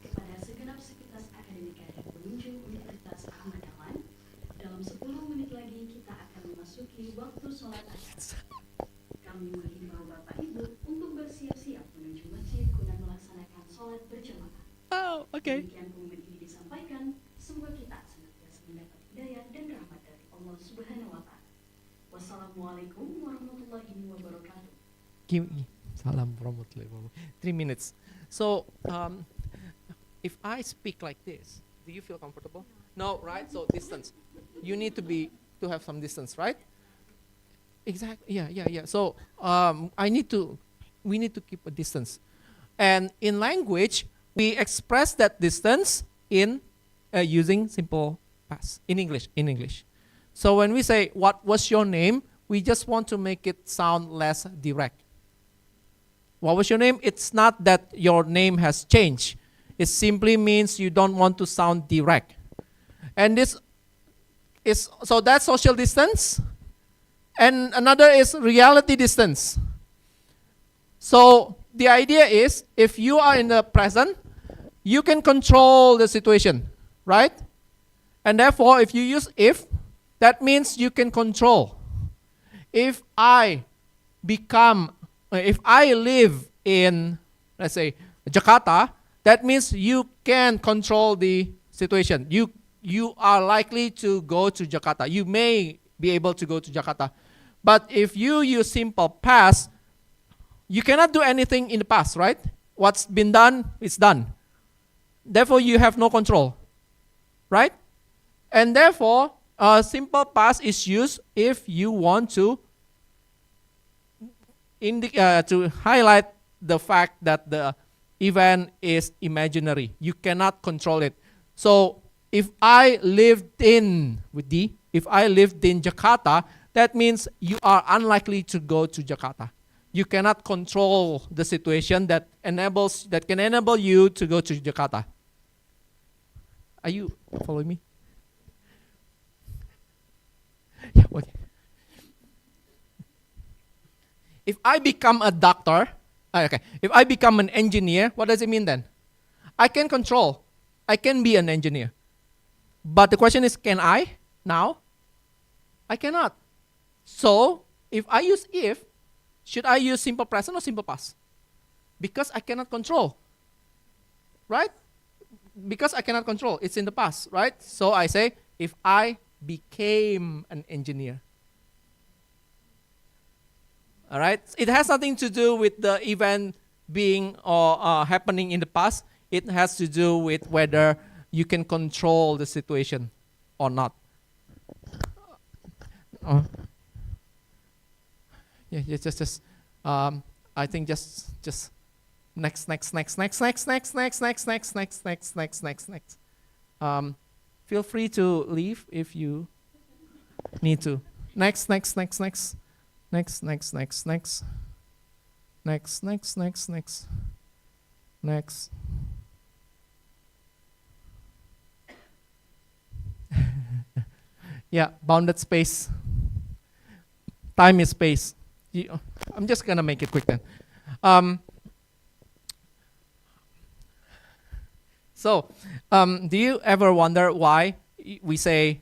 Kepada segenap sivitas akademika dan pengunjung Universitas Ahmad Dahlan, dalam 10 menit lagi kita akan memasuki waktu sholat asar. Kami menghimbau Bapak Ibu untuk bersiap-siap menuju masjid guna melaksanakan sholat berjamaah. Oh, okay. Demikian pengumuman ini disampaikan, semoga kita senantiasa mendapat hidayah dan rahmat dari Allah Subhanahu wa Ta'ala. Wassalamualaikum warahmatullahi wabarakatuh. Give me salam warahmatullahi wabarakatuh. 3 minutes. So, if I speak like this, do you feel comfortable? No, right? So distance. You need to have some distance, right? Exactly. Yeah. So we need to keep a distance, and in language we express that distance in using simple past in English. So when we say what was your name, we just want to make it sound less direct. What was your name? It's not that your name has changed. It simply means you don't want to sound direct. And this is, so that's social distance. And another is reality distance. So the idea is, if you are in the present, you can control the situation, right? And therefore, if you use if, that means you can control. If I become if I live in, let's say, Jakarta, that means you can control the situation. You are likely to go to Jakarta. You may be able to go to Jakarta. But if you use simple past, you cannot do anything in the past, right? What's been done is done. Therefore, you have no control, right? And therefore, simple past is used if you want to to highlight the fact that the event is imaginary. You cannot control it. So if I lived in, with D, if I lived in Jakarta, that means you are unlikely to go to Jakarta. You cannot control the situation that can enable you to go to Jakarta. Are you following me? Yeah, okay. If I become a doctor, okay. If I become an engineer, what does it mean then? I can control. I can be an engineer. But the question is, can I now? I cannot. So, if I use if, should I use simple present or simple past? Because I cannot control. Right? Because I cannot control. It's in the past, right? So I say, if I became an engineer. All right? It has nothing to do with the event being or happening in the past. It has to do with whether you can control the situation or not. Yeah, just I think just next. Feel free to leave if you need to. Next. Yeah, bounded space. Time is space. I'm just gonna make it quick then. Do you ever wonder why we say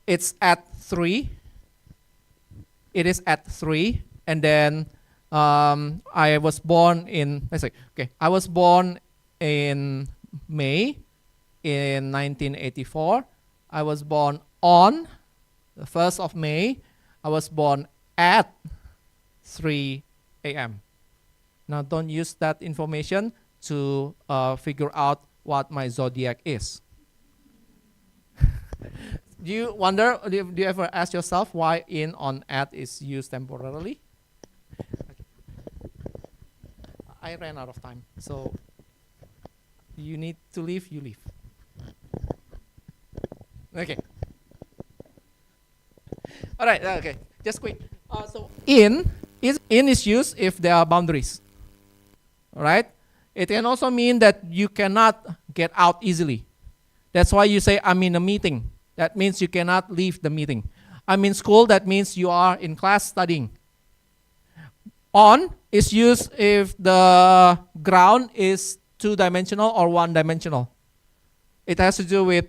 it's at 3? It is at 3, and then I was born in, let's say, okay, I was born in May in 1984. I was born on the 1st of May. I was born at 3 a.m. Now don't use that information to figure out what my zodiac is. Do you wonder, do you ever ask yourself why in, on, at is used temporarily? Okay. I ran out of time, so you need to leave, you leave. Okay. All right, okay, just quick. So in is used if there are boundaries. All right? It can also mean that you cannot get out easily. That's why you say, I'm in a meeting. That means you cannot leave the meeting. I'm in school, that means you are in class studying. On is used if the ground is 2-dimensional or 1-dimensional. It has to do with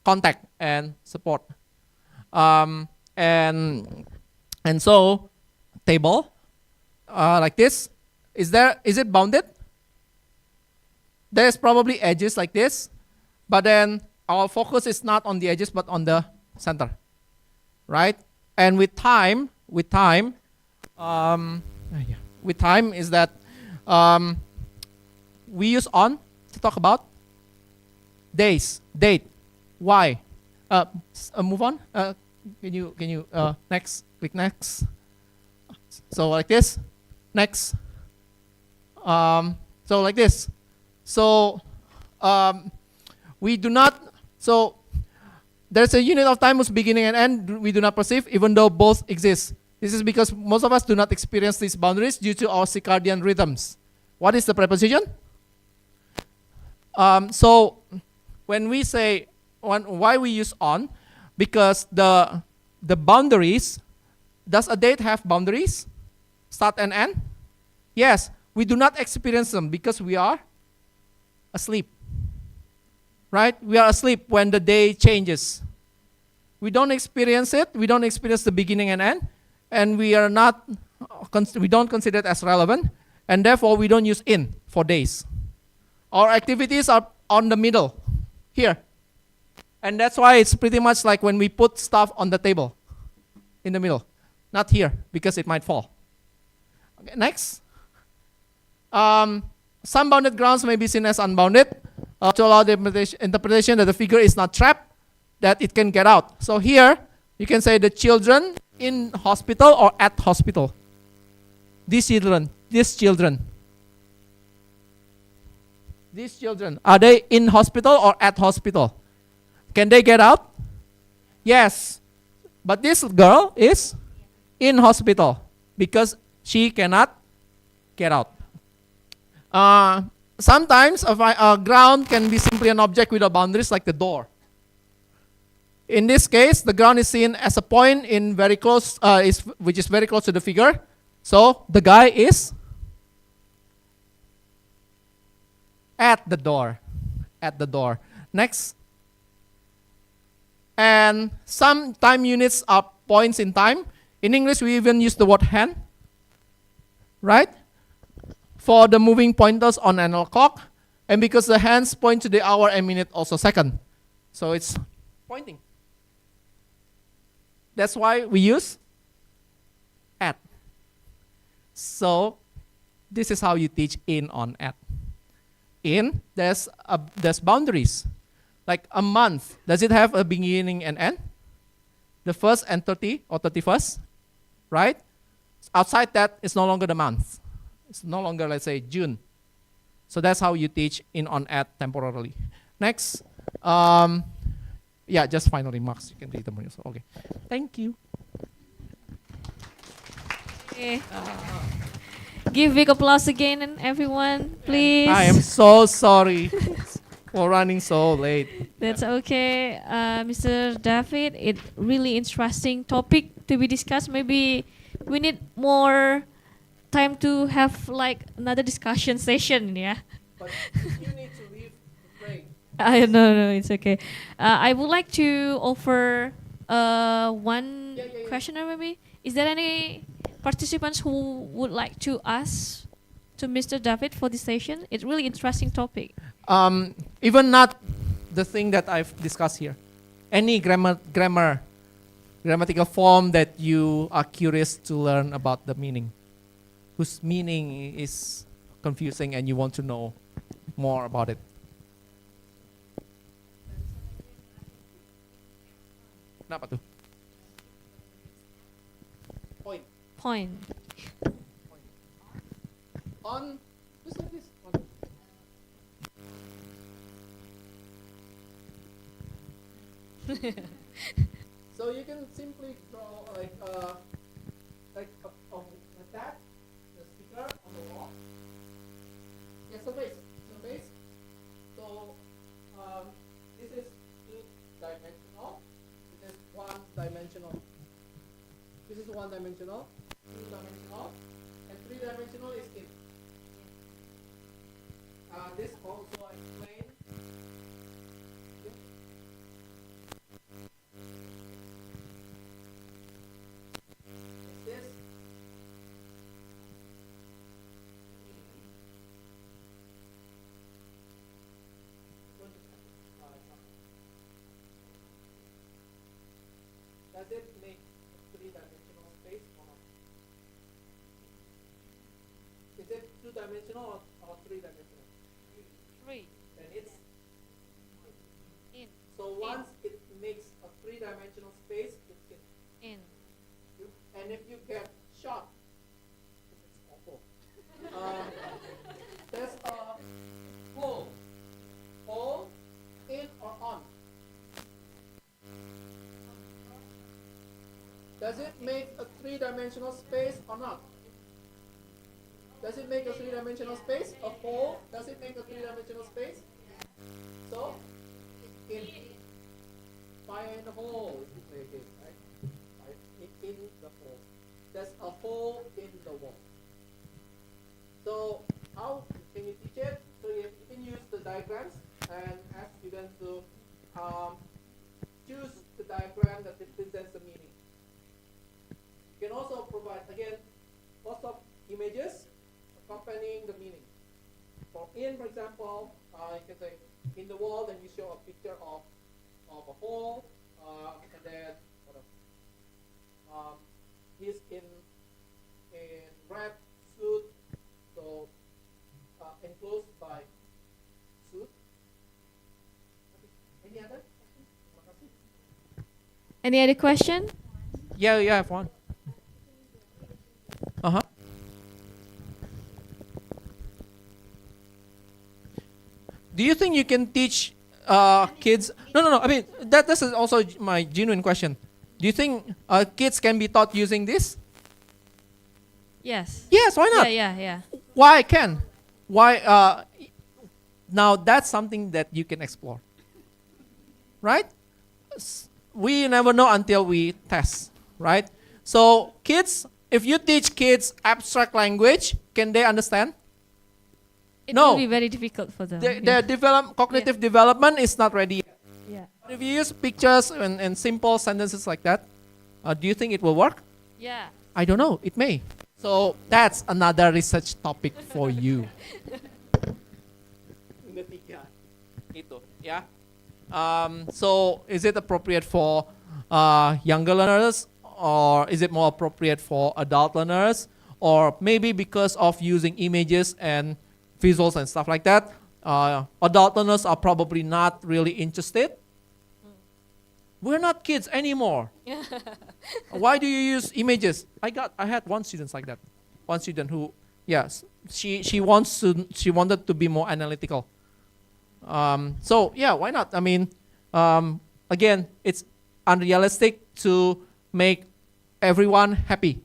contact and support. And so, table, like this, is it bounded? There's probably edges like this, but then our focus is not on the edges, but on the center, right? And with time is that we use on to talk about days, date. Why? Move on. Can you next? Click next. So like this. Next. So like this. So we do not. So there's a unit of time whose beginning and end we do not perceive, even though both exist. This is because most of us do not experience these boundaries due to our circadian rhythms. What is the preposition? So when we say why we use on, because the boundaries, does a date have boundaries? Start and end? Yes, we do not experience them because we are asleep. Right? We are asleep when the day changes. We don't experience it. We don't experience the beginning and end. And we are not we don't consider it as relevant, and therefore we don't use in for days. Our activities are on the middle, here. And that's why it's pretty much like when we put stuff on the table, in the middle. Not here, because it might fall. Okay, next. Some bounded grounds may be seen as unbounded to allow the interpretation that the figure is not trapped, that it can get out. So here, you can say the children in hospital or at hospital. These children, are they in hospital or at hospital? Can they get out? Yes. But this girl is in hospital because she cannot get out. Sometimes a ground can be simply an object without boundaries, like the door. In this case, the ground is seen as a point in very close, which is very close to the figure. So the guy is at the door. At the door. Next. And some time units are points in time. In English, we even use the word hand, right? For the moving pointers on an analog clock. And because the hands point to the hour and minute, also second. So it's pointing. That's why we use at. So this is how you teach in on at. In, there's boundaries. Like a month, does it have a beginning and end? The 1st and 30 or 31st, right? Outside that, it's no longer the month. It's no longer, let's say, June. So that's how you teach in on at temporarily. Next, yeah, just final remarks. You can read them yourself. Okay, thank you. Okay. Give big applause again, and everyone, please. I am so sorry for running so late. That's okay, Mr. David. It really interesting topic to be discussed. Maybe we need more time to have like another discussion session. Yeah. But you need to leave the break. No, it's okay. I would like to offer one questioner maybe. Is there any participants who would like to ask to Mr. David for this session? It's really interesting topic. Even not the thing that I've discussed here. Any grammatical form that you are curious to learn about the meaning, whose meaning is confusing and you want to know more about it. Kenapa tuh? Point. On, just like this. On. So you can simply draw like that, the sticker on the wall. Yes, surface. So this is two-dimensional. This is one-dimensional. This is one-dimensional, two-dimensional, and three-dimensional is in. This also I explained. This. Does it make a three-dimensional space or not? Is it two-dimensional or three-dimensional? Three. Then it's In. so once it makes a three-dimensional space, it's in. And if you get shot, it's awful. There's a hole in or on. Does it make a three-dimensional space or not? Does it make a three-dimensional space? A hole, does it make a three-dimensional space? So, in. Fire in the hole, if you play a game, right? Fire in the hole. There's a hole in the wall. So, how can you teach it? So, you can use the diagrams and ask students to choose the diagram that represents the meaning. You can also provide, again, images accompanying the meaning. For example, you can say in the wall, then you show a picture of a hole, and then what else? He's in red suit, so enclosed by suit. Any other? Any other question? Yeah, I have one. Uh huh. Do you think you can teach kids? No. I mean, this is also my genuine question. Do you think kids can be taught using this? Yes. Yes. Why not? Yeah. Why can? Why? Now that's something that you can explore, right? We never know until we test, right? So kids, if you teach kids abstract language, can they understand? It No. will be very difficult for them. Their cognitive development is not ready yet. Yeah. But if you use pictures and simple sentences like that, do you think it will work? Yeah. I don't know. It may. So that's another research topic for you. Itu, ya. So is it appropriate for younger learners, or is it more appropriate for adult learners, or maybe because of using images and visuals and stuff like that, adult learners are probably not really interested. We're not kids anymore. Why do you use images? I had one student like that. One student who, yes, she wanted to be more analytical. So yeah, why not? I mean, again, it's unrealistic to make everyone happy,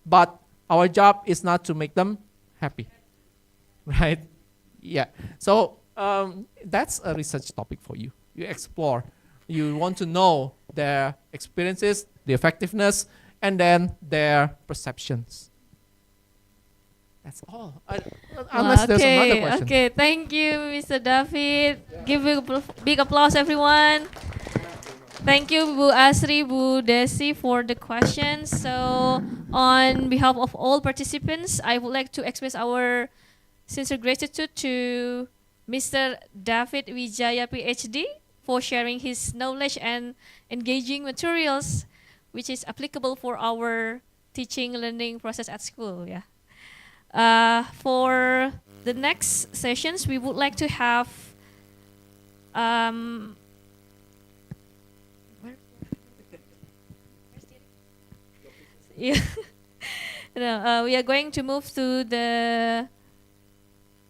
but our job is not to make them happy, right? Yeah. So that's a research topic for you. You explore. You want to know their experiences, the effectiveness, and then their perceptions. That's all. Unless there's another question. Okay, thank you, Mr. David. Give a big applause, everyone. Thank you, Bu Asri, Bu Desi, for the questions. So, on behalf of all participants, I would like to express our sincere gratitude to Mr. David Wijaya, PhD, for sharing his knowledge and engaging materials, which is applicable for our teaching learning process at school. Yeah. For the next sessions, we would like to have yeah. No, we are going to move to the.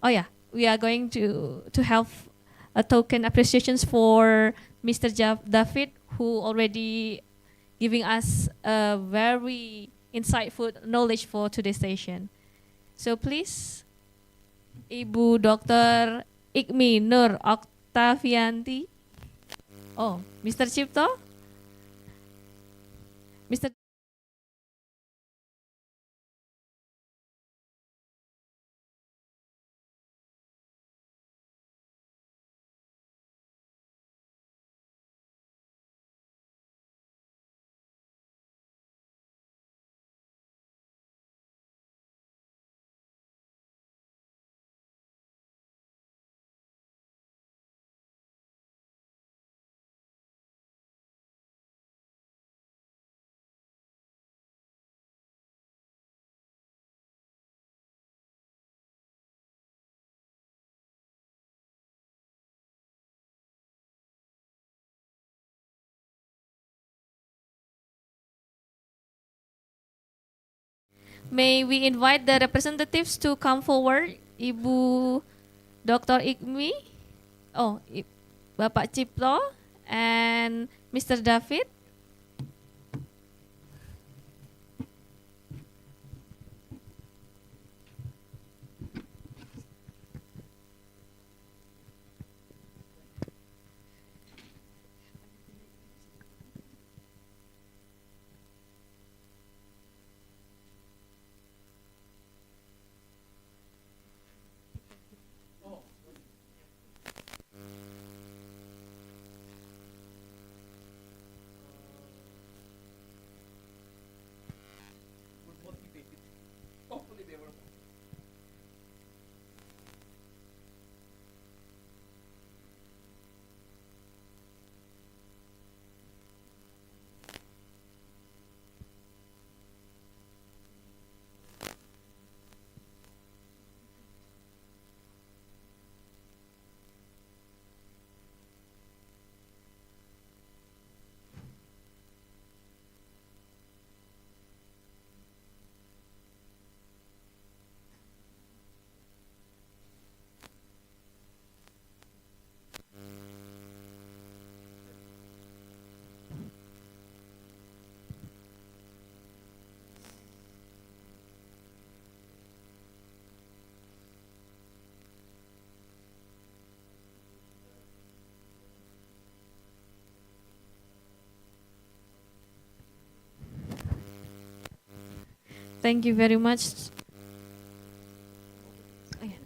Oh yeah, we are going to have a token appreciations for Mr. David, who already giving us a very insightful knowledge for today's session. So please, Ibu Dr. Ikmi Nur Oktavianti. Oh, Mr. Cipto? Mr. May we invite the representatives to come forward, Ibu Dr. Ikmi, Bapak Cipto, and Mr. David. Thank you very much.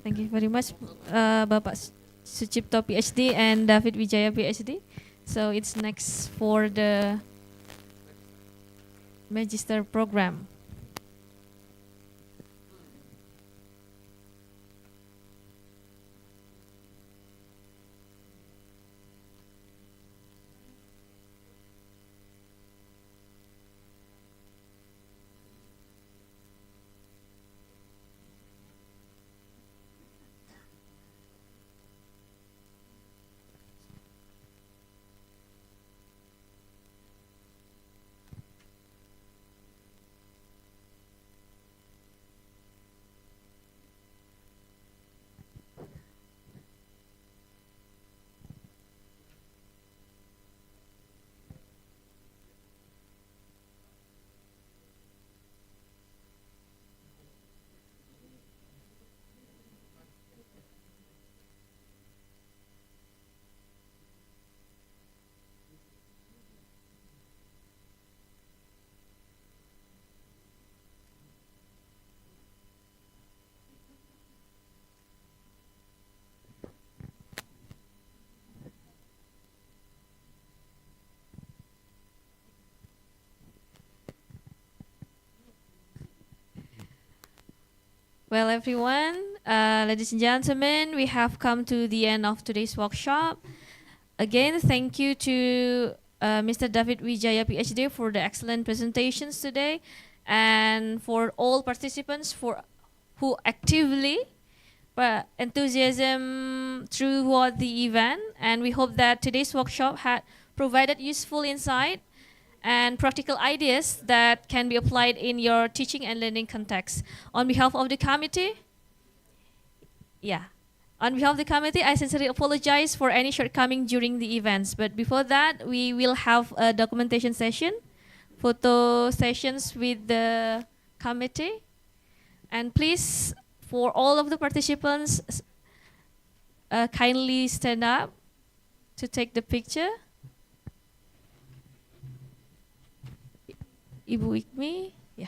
Thank you very much, Bapak Sucipto PhD and David Wijaya PhD. So it's next for the Magister program. Well, everyone, ladies and gentlemen, we have come to the end of today's workshop. Again, thank you to Mr. David Wijaya, PhD, for the excellent presentations today, and for all participants who actively enthusiasm throughout the event. And we hope that today's workshop had provided useful insight and practical ideas that can be applied in your teaching and learning context. On behalf of the committee, I sincerely apologize for any shortcoming during the events. But before that, we will have a documentation session, photo sessions with the committee. And please, for all of the participants, kindly stand up to take the picture. Ibu Ikmi, ya.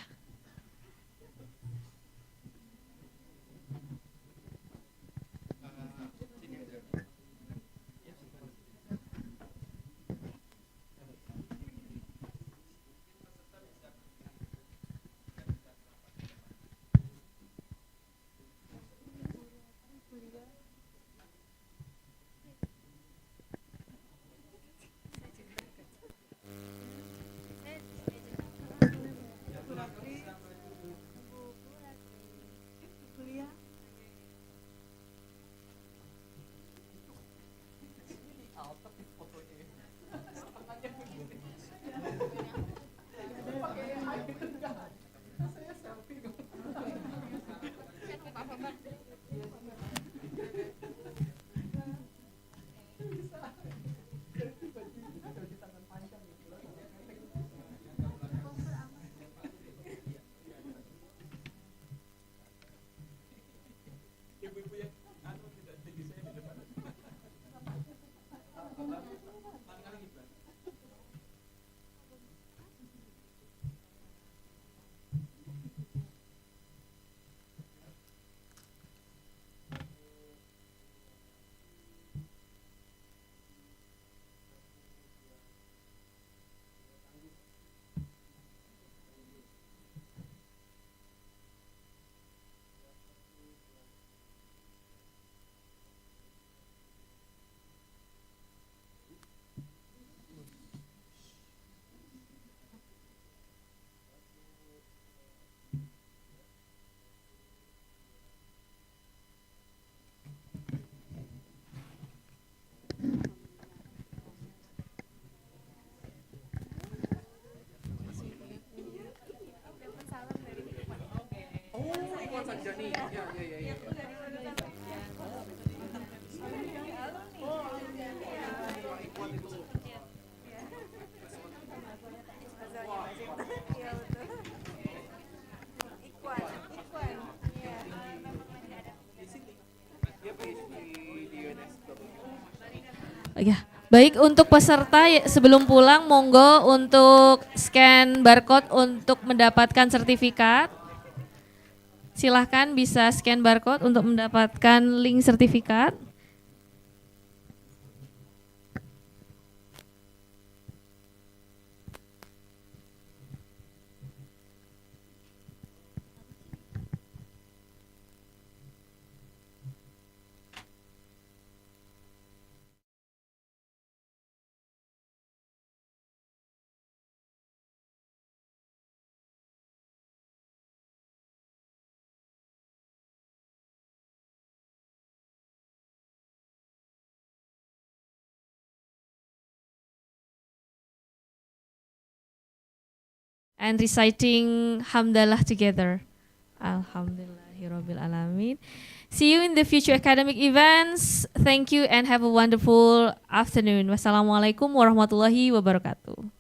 Ya, baik, untuk peserta sebelum pulang monggo untuk scan barcode untuk mendapatkan sertifikat. Silahkan bisa scan barcode untuk mendapatkan link sertifikat. And reciting hamdalah together. Alhamdulillahirabbil alamin. See you in the future academic events. Thank you and have a wonderful afternoon. Wassalamualaikum warahmatullahi wabarakatuh.